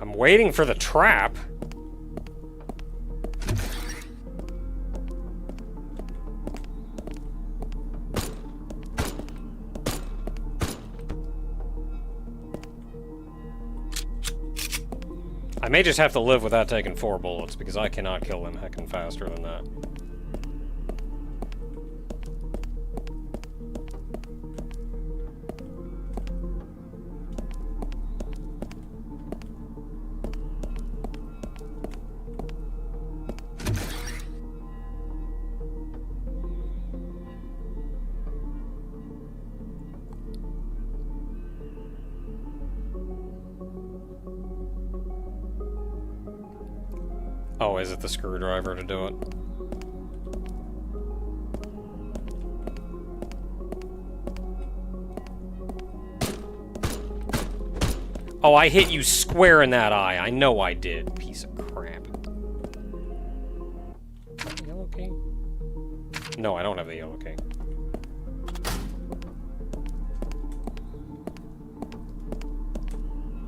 I'm waiting for the trap. I may just have to live without taking 4 bullets, because I cannot kill him heckin' faster than that. Oh, is it the screwdriver to do it? Oh, I hit you square in that eye. I know I did, piece of crap. Yellow key? No, I don't have the yellow key.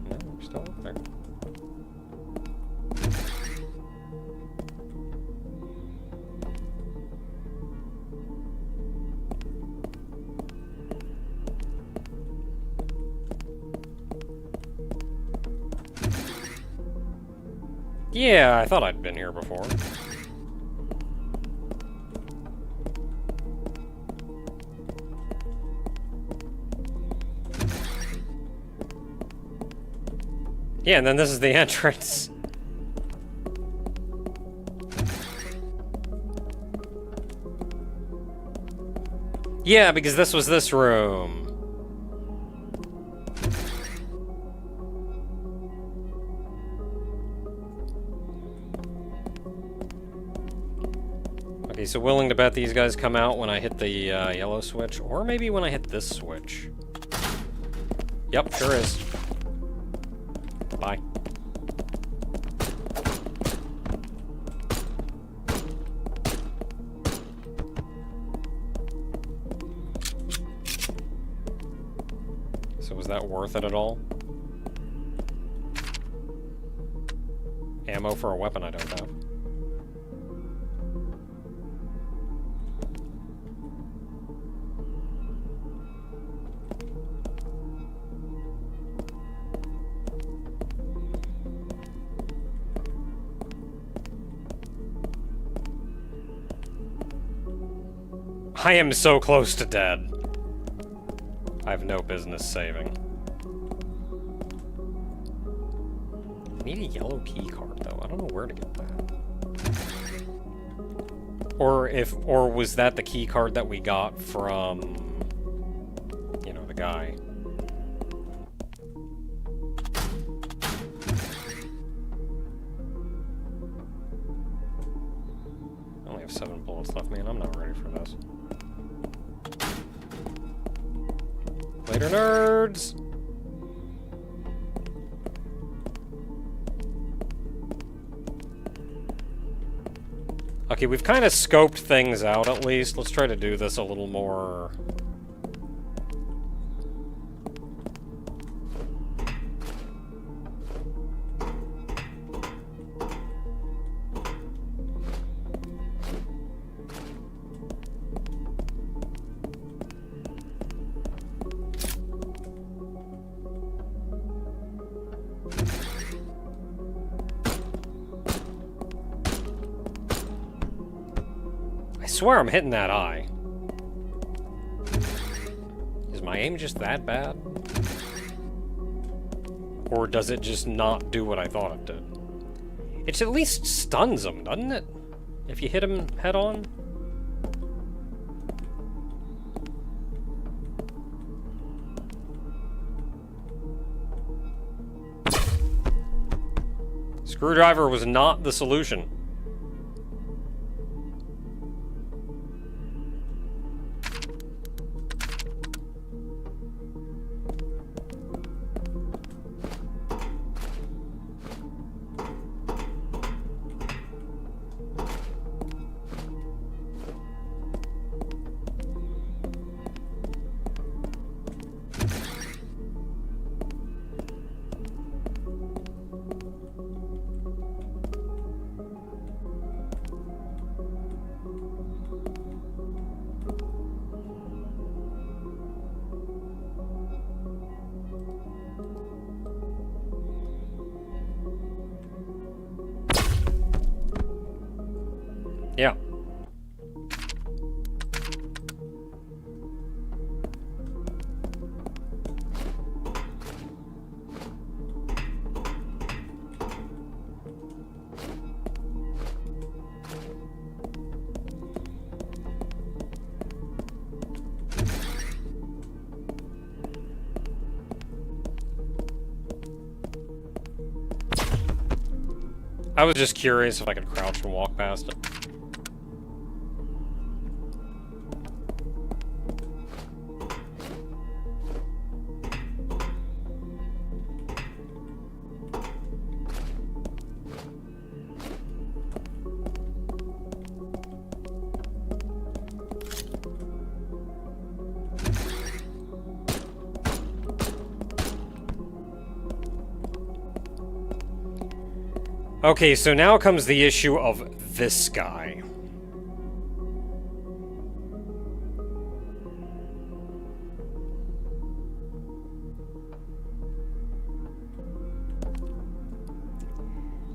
No, we're still up there. Yeah, I thought I'd been here before. Yeah, and then this is the entrance. Yeah, because this was this room. Okay, so willing to bet these guys come out when I hit the yellow switch, or maybe when I hit this switch. Yep, sure is. Bye. So was that worth it at all? Ammo for a weapon I don't have. I am so close to dead. I have no business saving. I need a yellow key card though. I don't know where to get that. Or was that the key card that we got from, you know, the guy? I only have 7 bullets left, man. I'm not ready for this. Later, nerds! Okay, we've kind of scoped things out at least. Let's try to do this a little more... I swear I'm hitting that eye. Is my aim just that bad? Or does it just not do what I thought it did? It at least stuns him, doesn't it? If you hit him head on? Screwdriver was not the solution. Yeah. I was just curious if I could crouch and walk past it. Okay, so now comes the issue of this guy.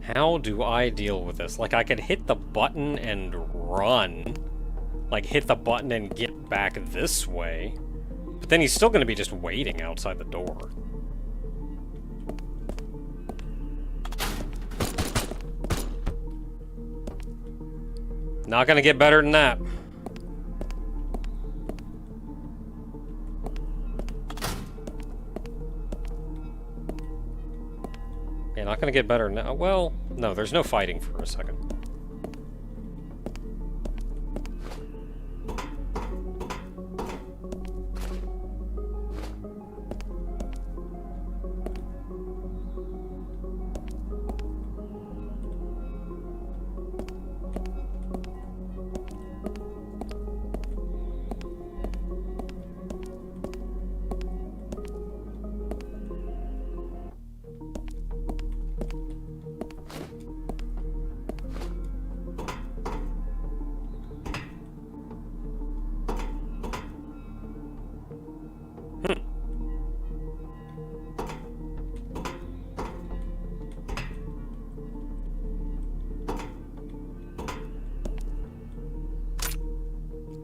How do I deal with this? Like, I could hit the button and run. Like, hit the button and get back this way. But then he's still going to be just waiting outside the door. Not gonna get better than that. Yeah, not gonna get better now. Well, no, there's no fighting for a second.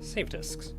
Save disks.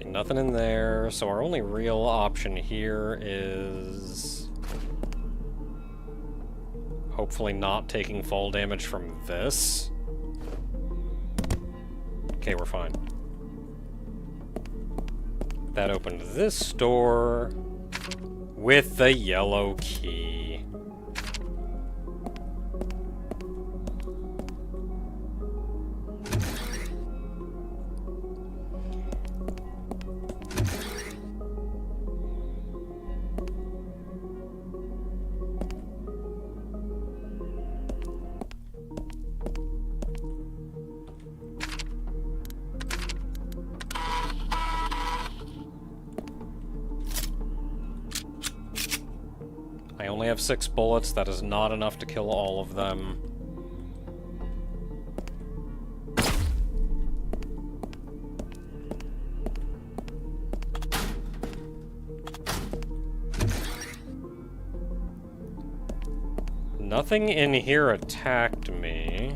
Nothing in there, so our only real option here is Hopefully not taking fall damage from this. Okay, we're fine. That opened this door with the yellow key. I only have 6 bullets. That is not enough to kill all of them. Nothing in here attacked me,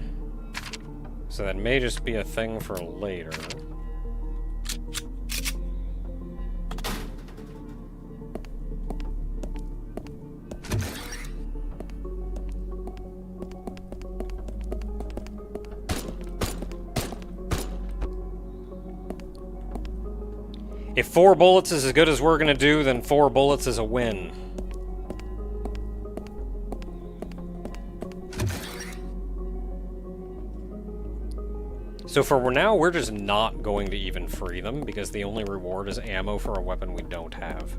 so that may just be a thing for later. If 4 bullets is as good as we're gonna do, then 4 bullets is a win. So for now, we're just not going to even free them, because the only reward is ammo for a weapon we don't have.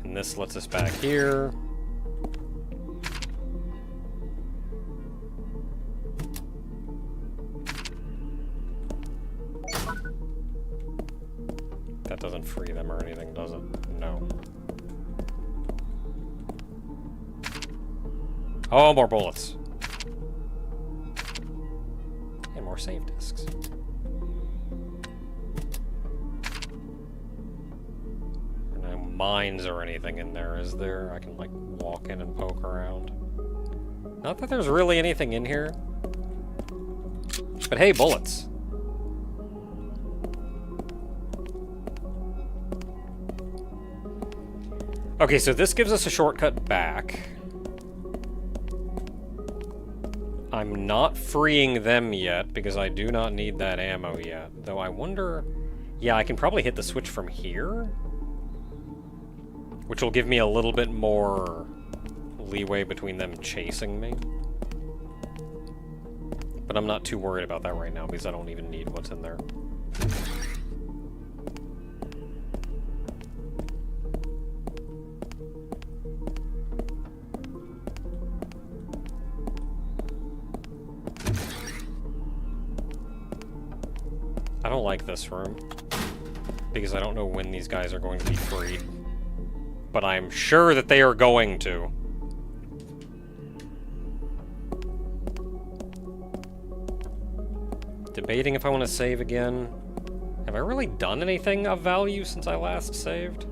And this lets us back here. That doesn't free them or anything, does it? No. Oh, more bullets. And more save discs. No mines or anything in there, is there? I can, like, walk in and poke around. Not that there's really anything in here. But hey, bullets. Okay, so this gives us a shortcut back. I'm not freeing them yet, because I do not need that ammo yet. Though I wonder... Yeah, I can probably hit the switch from here? Which will give me a little bit more leeway between them chasing me. But I'm not too worried about that right now, because I don't even need what's in there. I don't like this room, because I don't know when these guys are going to be freed. But I'm sure that they are going to. Debating if I want to save again. Have I really done anything of value since I last saved? I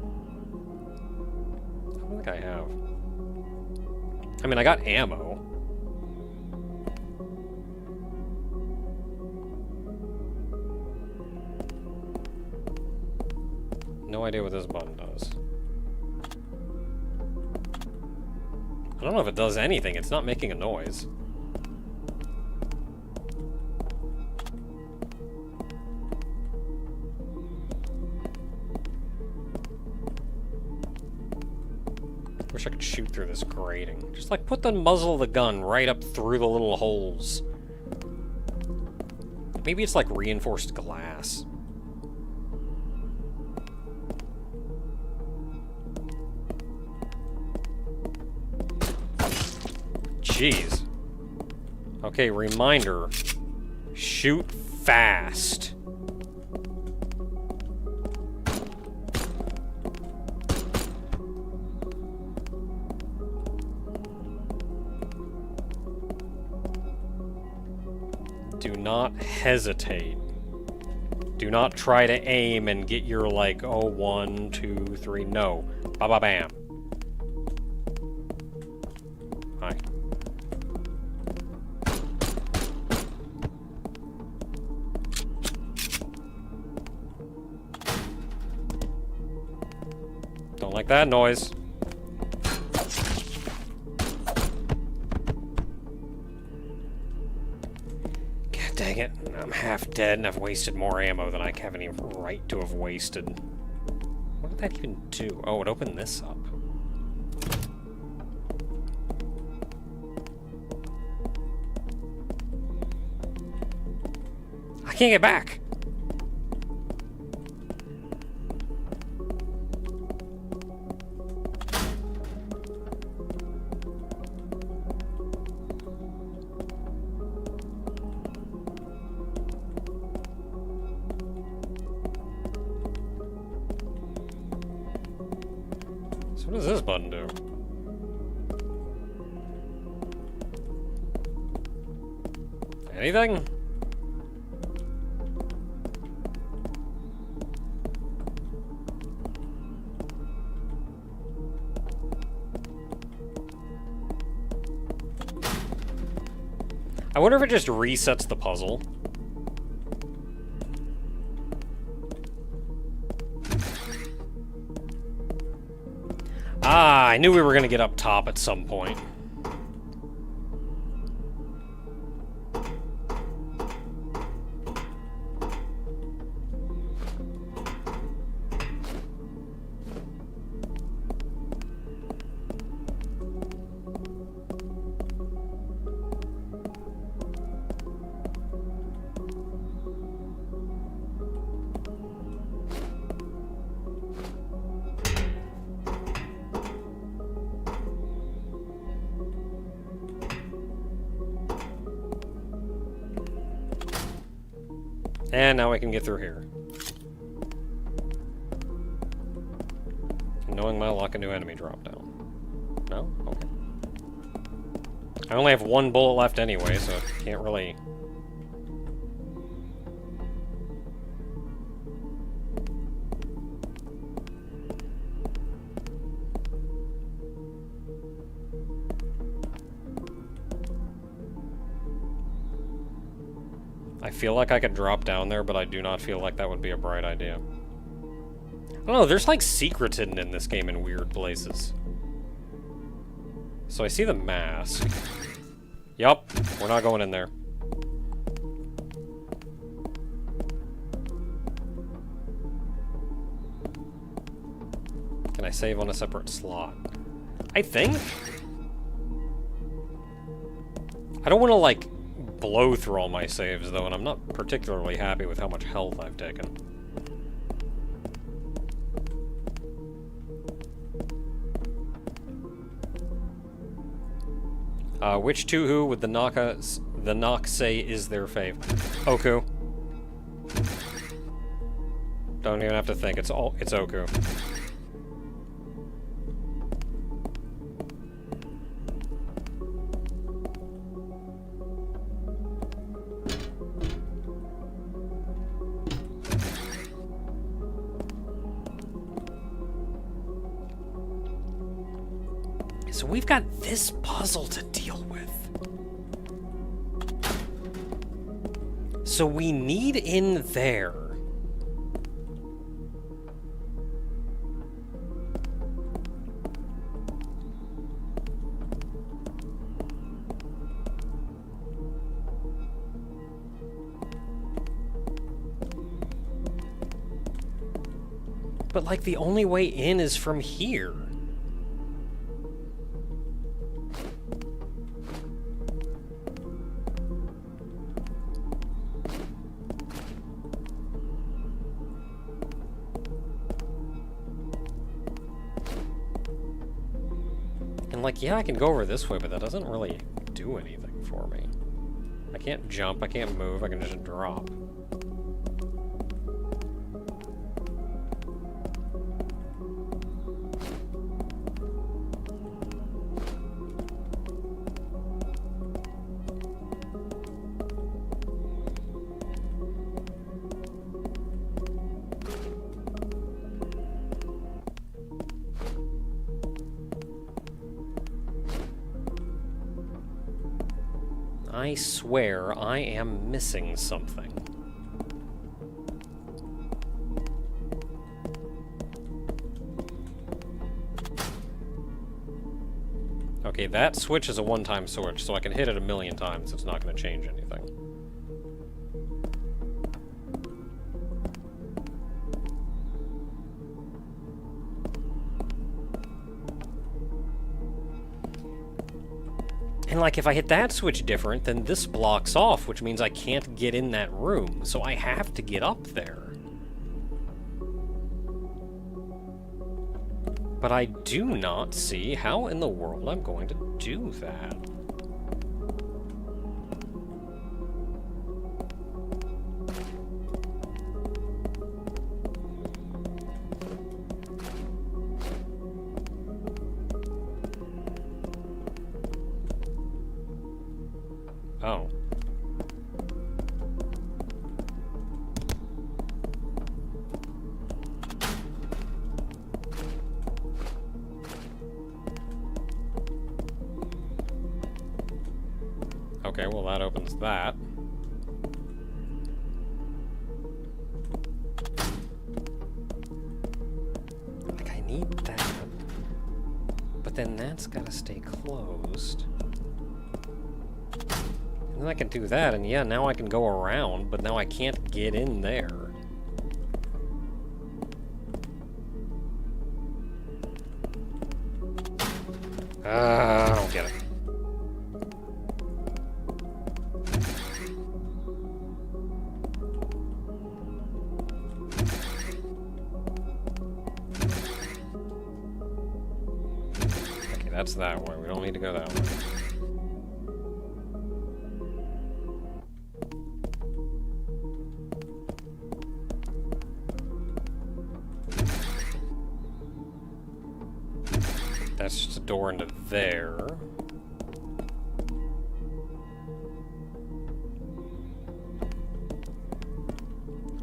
don't think I have. I mean, I got ammo. No idea what this button does. I don't know if it does anything. It's not making a noise. Wish I could shoot through this grating. Just like put the muzzle of the gun right up through the little holes. Maybe it's like reinforced glass. Jeez. Okay, reminder. Shoot fast. Do not hesitate. Do not try to aim and get your, like, oh, 1, 2, 3. No. Ba-ba-bam. Hi. Don't like that noise. God dang it. I'm half dead and I've wasted more ammo than I have any right to have wasted. What did that even do? Oh, it opened this up. I can't get back! So what does this button do? Anything? I wonder if it just resets the puzzle. Ah, I knew we were going to get up top at some point. And now I can get through here. Knowing my luck, a new enemy drop down. No? Okay. I only have one bullet left anyway, so I can't really... I feel like I could drop down there, but I do not feel like that would be a bright idea. I don't know, there's like secrets hidden in this game in weird places. So I see the mask. Yup, we're not going in there. Can I save on a separate slot? I think? I don't want to, like, blow through all my saves, though, and I'm not particularly happy with how much health I've taken. Which Tuhu would the knock say is their fave? Oku. Don't even have to think, it's Oku. So we've got this puzzle to deal with. So we need in there. But like the only way in is from here. Like, yeah, I can go over this way, but that doesn't really do anything for me. I can't jump, I can't move, I can just drop. I swear I am missing something. Okay, that switch is a one-time switch, so I can hit it a million times. It's not going to change anything. And, like, if I hit that switch different, then this blocks off, which means I can't get in that room, so I have to get up there. But I do not see how in the world I'm going to do that. Oh. Okay, well that opens that. Like, I need that. But then that's gotta stay closed. And then I can do that, and yeah, now I can go around, but now I can't get in there. I don't get it. Okay, that's that way. We don't need to go that way. That's just a door into there.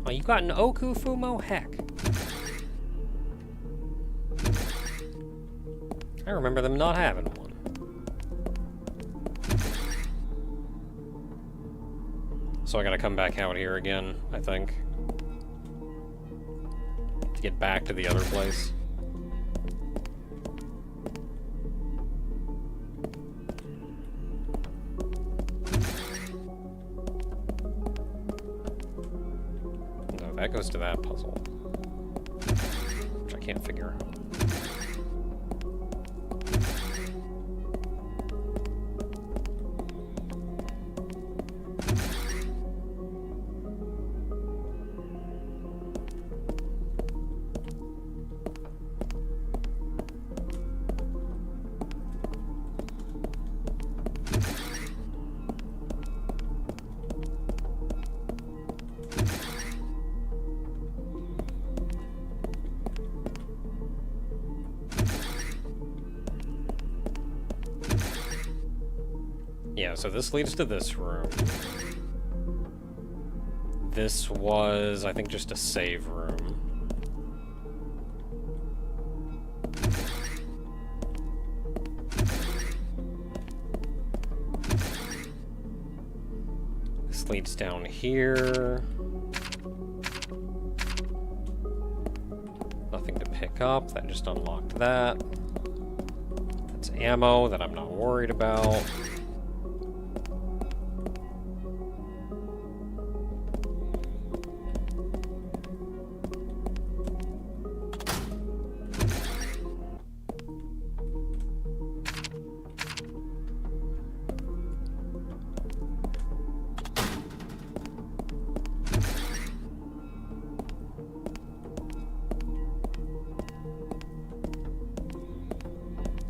Oh, you got an Okufumo? Heck. I remember them not having one. So I gotta come back out here again, I think. To get back to the other place. That goes to that puzzle, which I can't figure out. Yeah, so this leads to this room. This was, I think, just a save room. This leads down here. Nothing to pick up. That just unlocked that. That's ammo that I'm not worried about.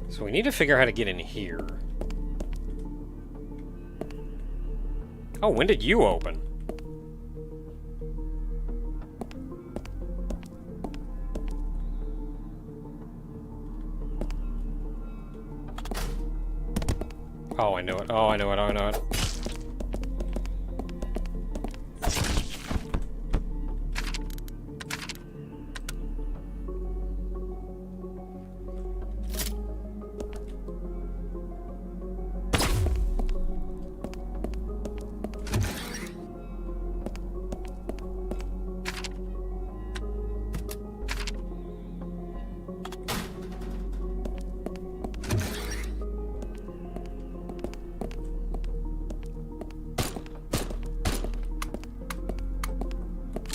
So we need to figure out how to get in here. Oh, when did you open? Oh, I know it. Oh, I know it. Oh, I know it.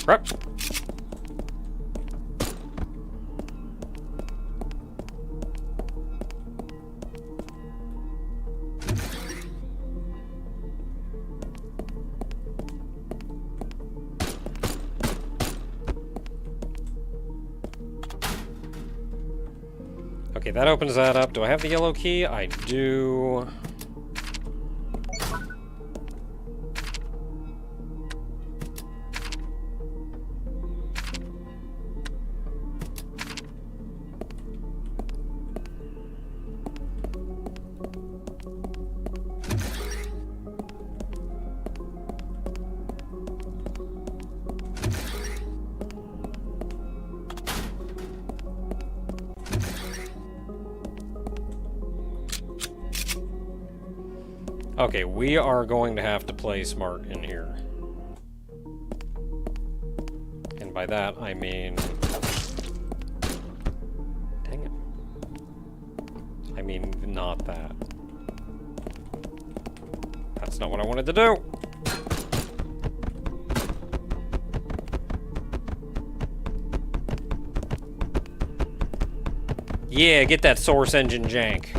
Crap. Okay, that opens that up. Do I have the yellow key? I do. Okay, we are going to have to play smart in here. And by that, I mean... Dang it. I mean, not that. That's not what I wanted to do! Yeah, get that source engine jank.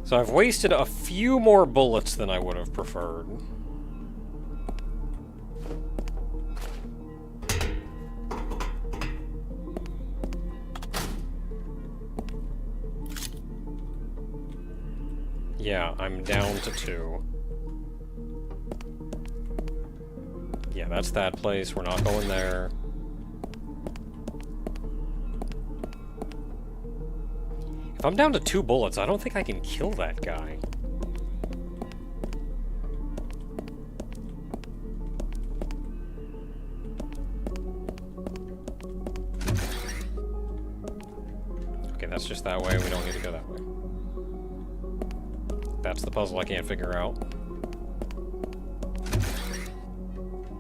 So I've wasted a few more bullets than I would have preferred. Yeah, I'm down to 2. Yeah, that's that place. We're not going there. If I'm down to 2 bullets, I don't think I can kill that guy. Okay, that's just that way. We don't need to go that way. That's the puzzle I can't figure out.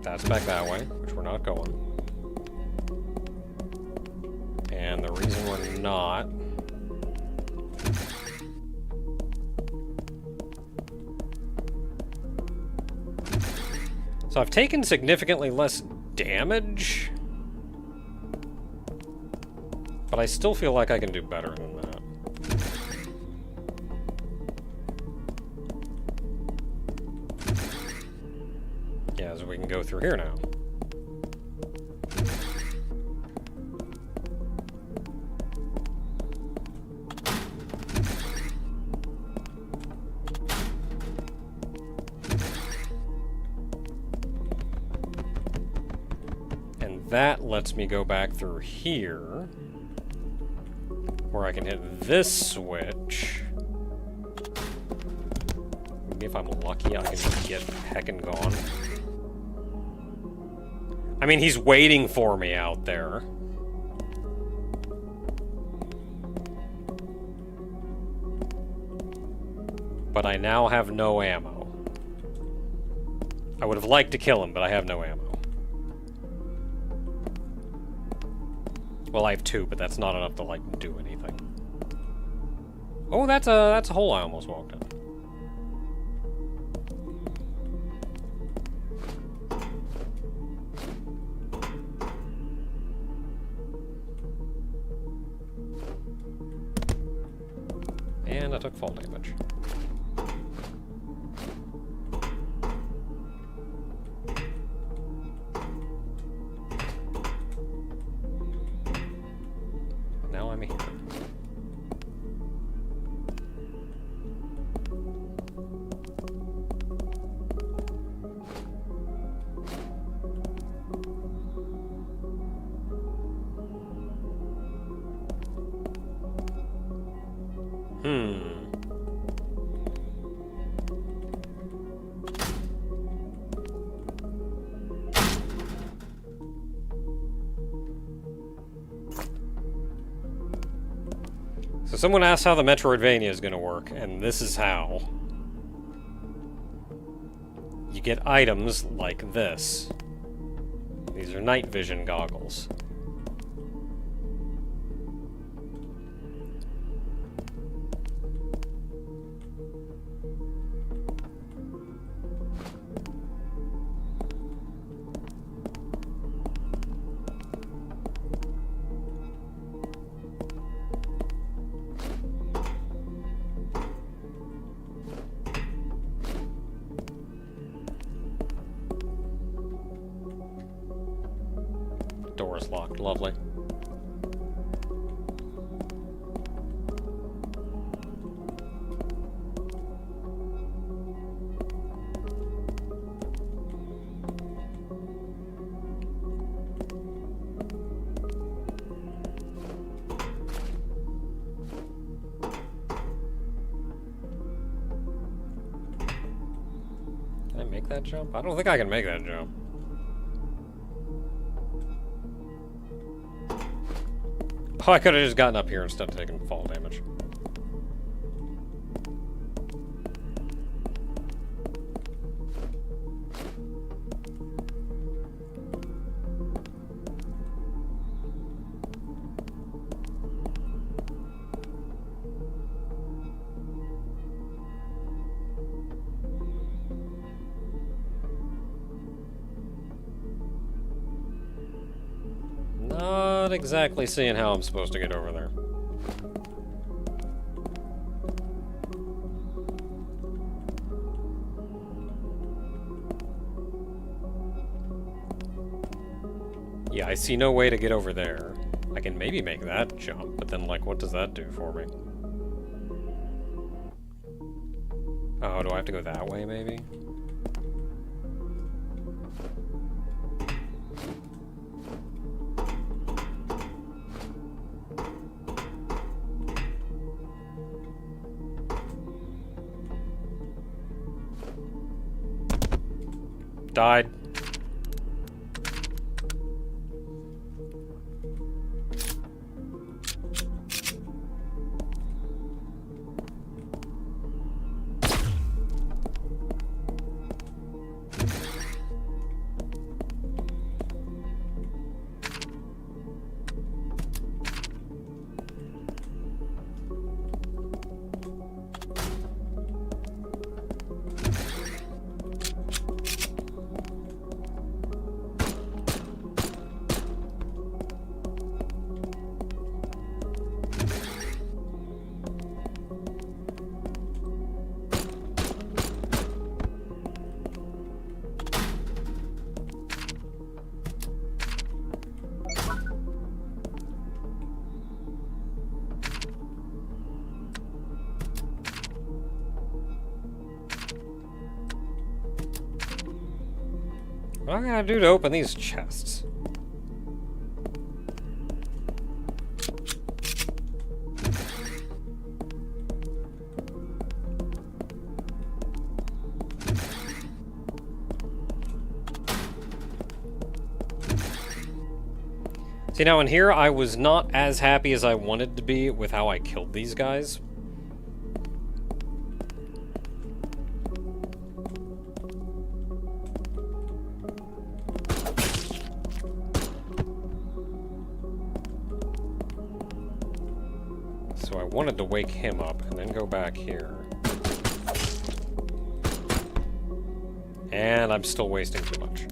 That's back that way, which we're not going. And the reason we're not... So I've taken significantly less damage, but I still feel like I can do better than that. Yeah, so we can go through here now. That lets me go back through here, where I can hit this switch. Maybe if I'm lucky, I can just get heckin' gone. I mean, he's waiting for me out there. But I now have no ammo. I would have liked to kill him, but I have no ammo. Well, I have 2, but that's not enough to, like, do anything. Oh, that's a hole I almost walked in. And I took fall damage. Now I'm here. Hmm. So someone asked how the Metroidvania is going to work, and this is how. You get items like this. These are night vision goggles. Door is locked. Lovely. Can I make that jump? I don't think I can make that jump. Oh, I could have just gotten up here instead of taking fall damage. Not exactly seeing how I'm supposed to get over there. Yeah, I see no way to get over there. I can maybe make that jump, but then, like, what does that do for me? Oh, do I have to go that way, maybe? Died. What am I gonna do to open these chests? See, now in here, I was not as happy as I wanted to be with how I killed these guys. So I wanted to wake him up and then go back here. And I'm still wasting too much.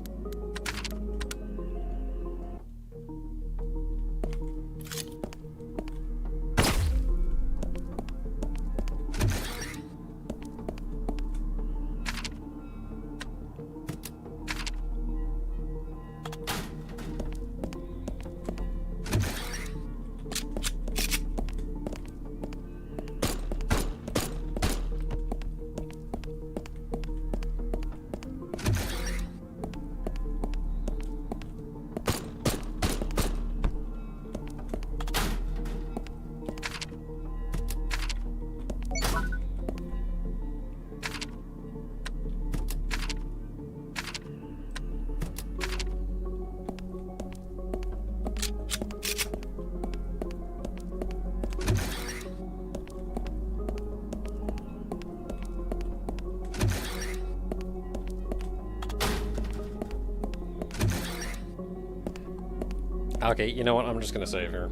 Okay, you know what? I'm just gonna save here.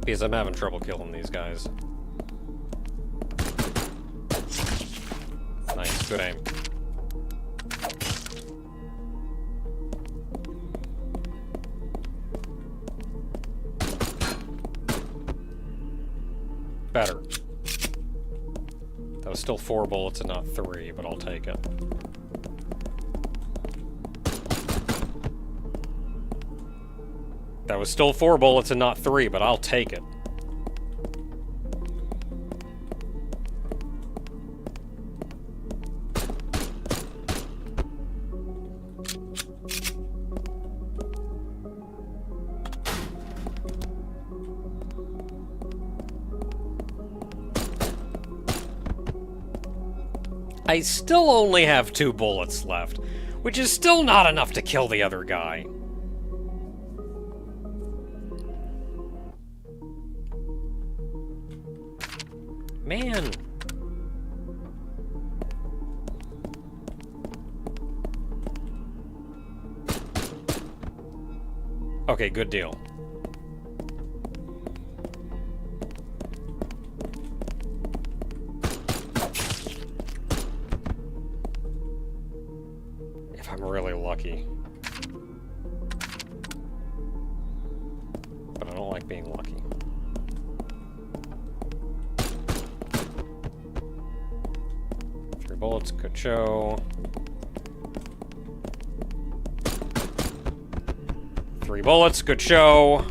Because I'm having trouble killing these guys. Nice, good aim. Better. That was still 4 bullets and not 3, but I'll take it. That was still 4 bullets and not 3, but I'll take it. I still only have 2 bullets left, which is still not enough to kill the other guy. Man. Okay, good deal. If I'm really lucky. But I don't like being lucky. Bullets could show. 3 bullets could show.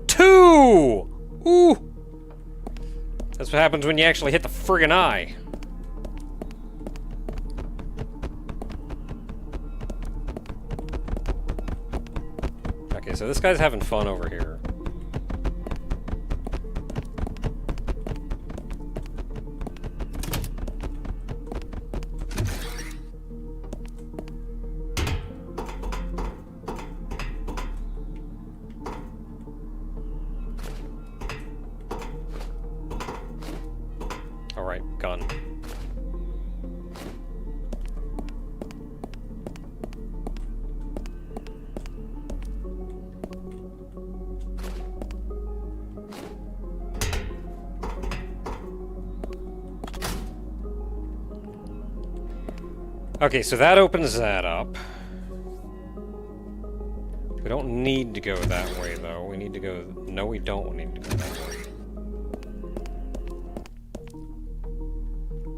Two! Ooh! That's what happens when you actually hit the friggin' eye. Okay, so this guy's having fun over here. Alright, gun. Okay, so that opens that up. We don't need to go that way, though. We need to go... No, we don't need to go that way.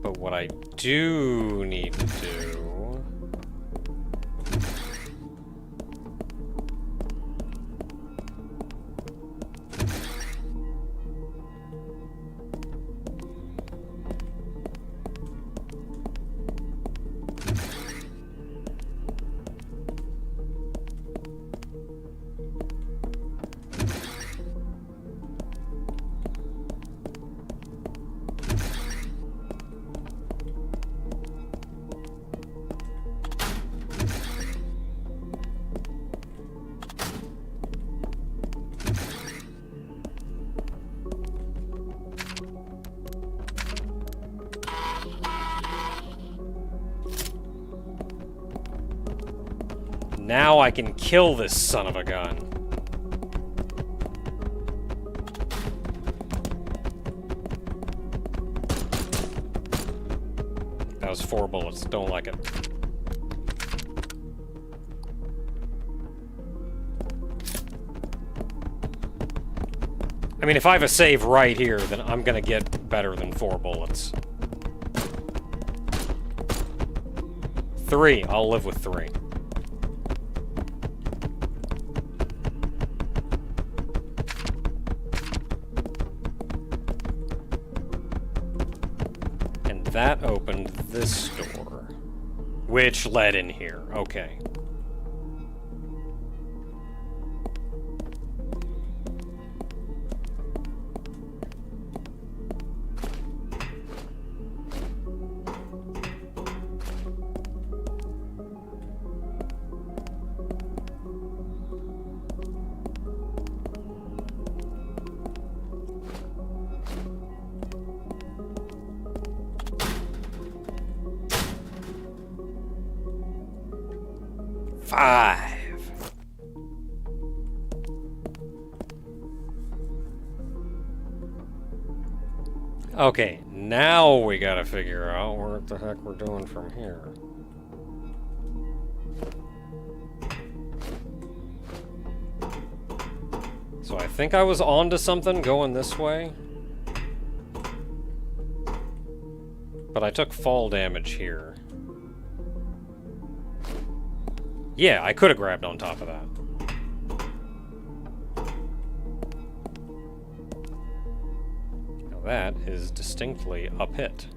But what I do need to do... Now I can kill this son of a gun. That was 4 bullets. Don't like it. I mean, if I have a save right here, then I'm gonna get better than 4 bullets. 3. I'll live with 3. That opened this door, which led in here. Okay. 5. Okay, now we gotta figure out what the heck we're doing from here. So I think I was onto something going this way. But I took fall damage here. Yeah, I could have grabbed on top of that. Now that is distinctly a pit.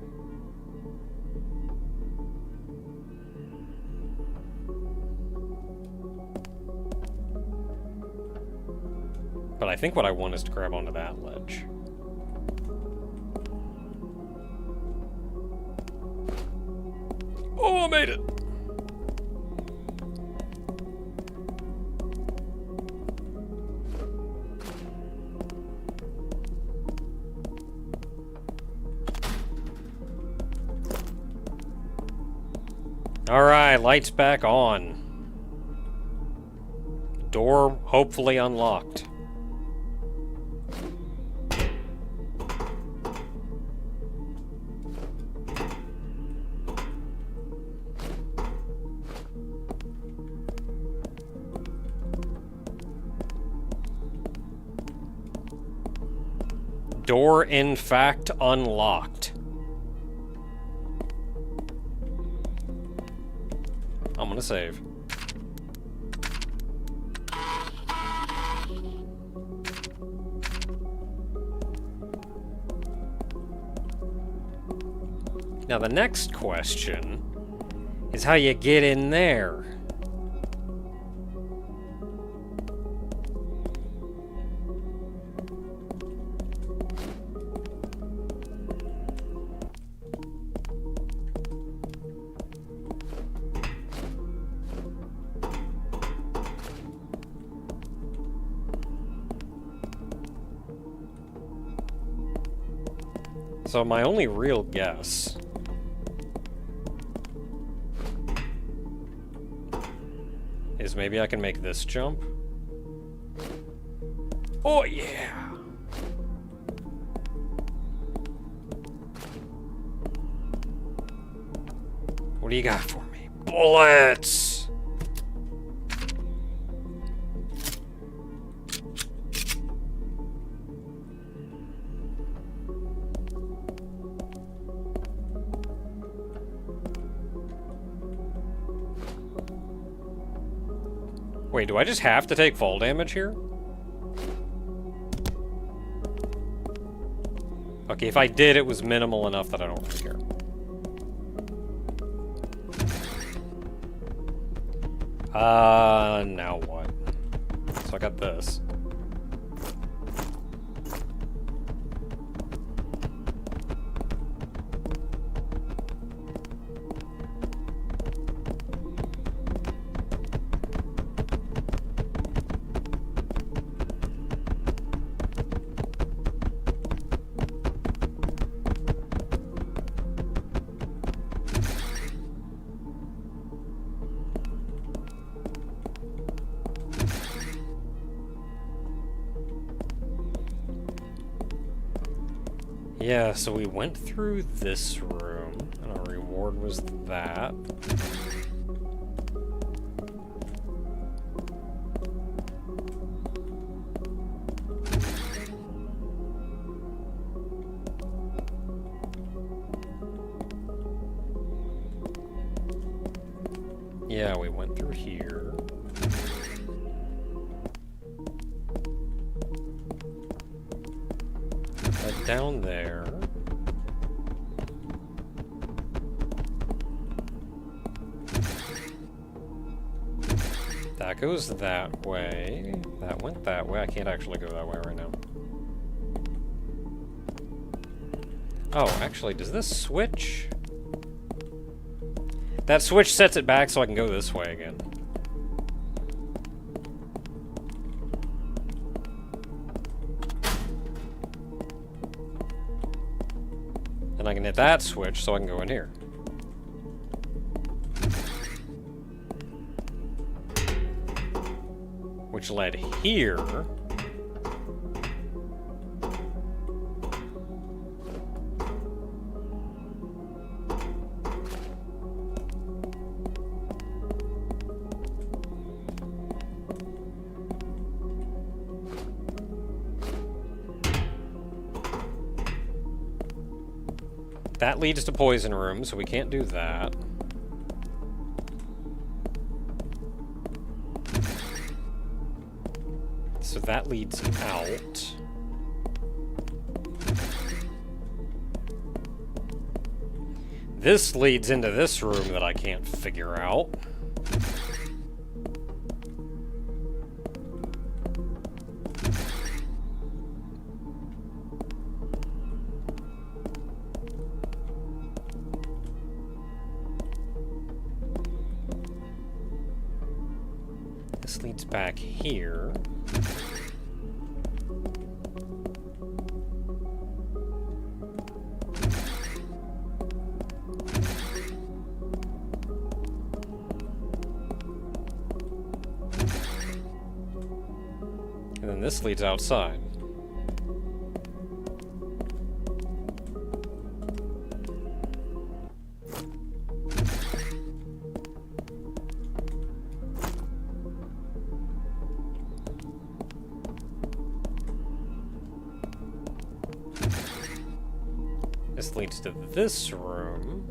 But I think what I want is to grab onto that ledge. Oh, I made it! Alright, lights back on. Door hopefully unlocked. Door, in fact, unlocked. I'm gonna save. Now the next question is how you get in there. So my only real guess is maybe I can make this jump. Oh yeah! What do you got for me? Bullets! Wait, do I just have to take fall damage here? Okay, if I did, it was minimal enough that I don't really care. Now what? So I got this. Yeah, so we went through this room, and our reward was that. Yeah, we went through here. Down there. That goes that way. That went that way. I can't actually go that way right now. Oh, actually, does this switch? That switch sets it back so I can go this way again. And I can hit that switch so I can go in here. which led here. That leads to Poison Room, so we can't do that. So that leads out. This leads into this room that I can't figure out. This leads back here. And then this leads outside. This leads to this room.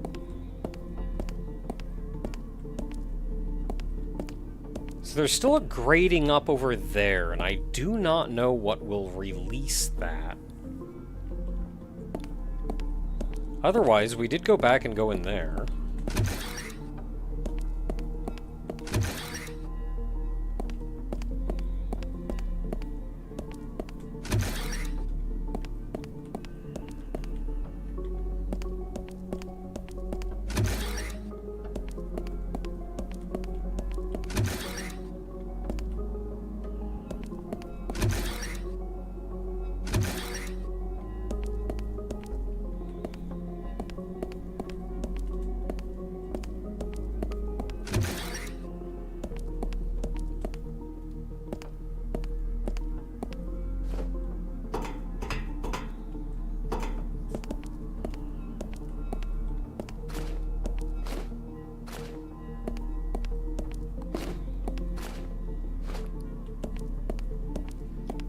So there's still a grating up over there, and I do not know what will release that. Otherwise, we did go back and go in there.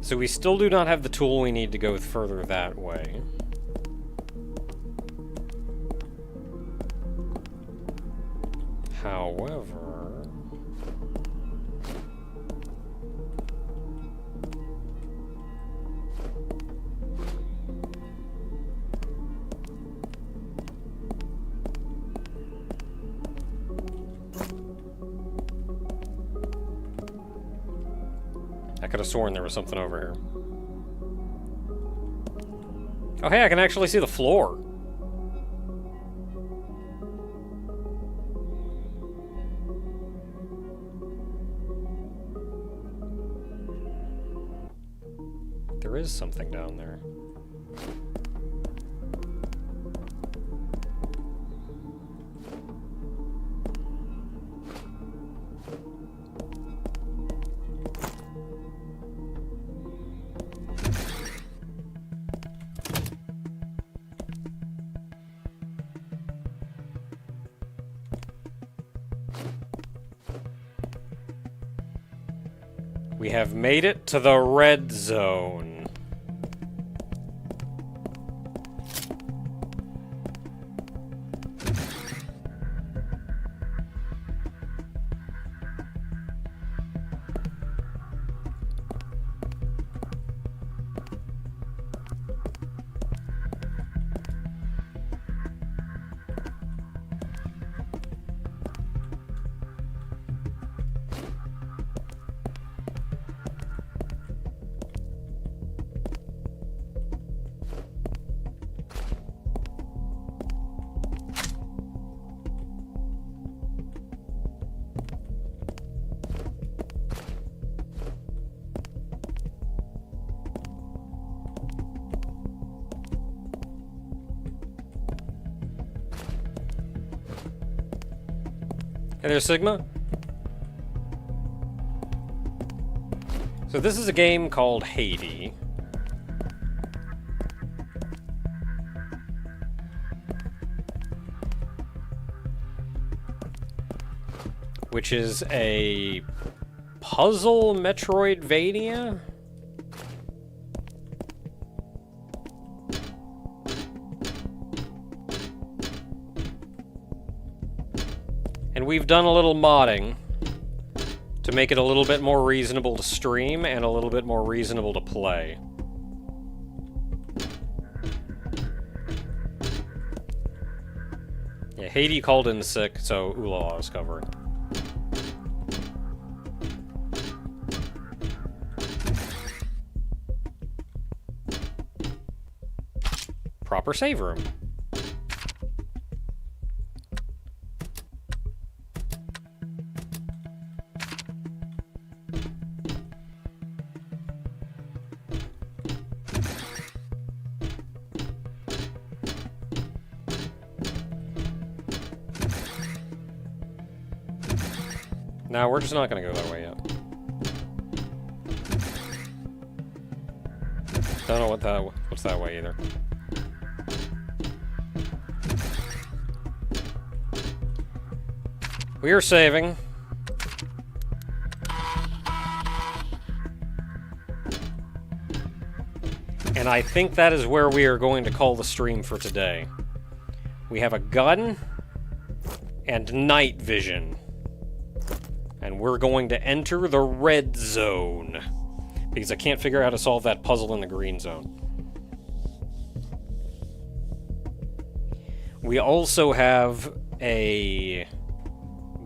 So we still do not have the tool we need to go further that way. However... I could have sworn there was something over here. Oh hey, I can actually see the floor. There is something down there. We have made it to the red zone. Hey there, Sigma. So this is a game called Haydee. Which is a puzzle Metroidvania? And we've done a little modding to make it a little bit more reasonable to stream and a little bit more reasonable to play. Yeah, Haydee called in sick, so Ulala is covering. Proper save room. No, we're just not gonna go that way yet. Don't know what's that way either. We are saving. And I think that is where we are going to call the stream for today. We have a gun and night vision. And we're going to enter the red zone. Because I can't figure out how to solve that puzzle in the green zone. We also have a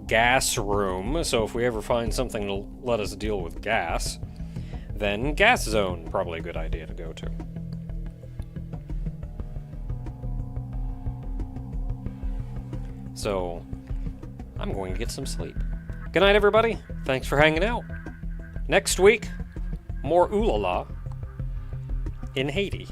gas room, so if we ever find something to let us deal with gas, then gas zone, probably a good idea to go to. So, I'm going to get some sleep. Good night, everybody. Thanks for hanging out. Next week, more Ulala in Haydee.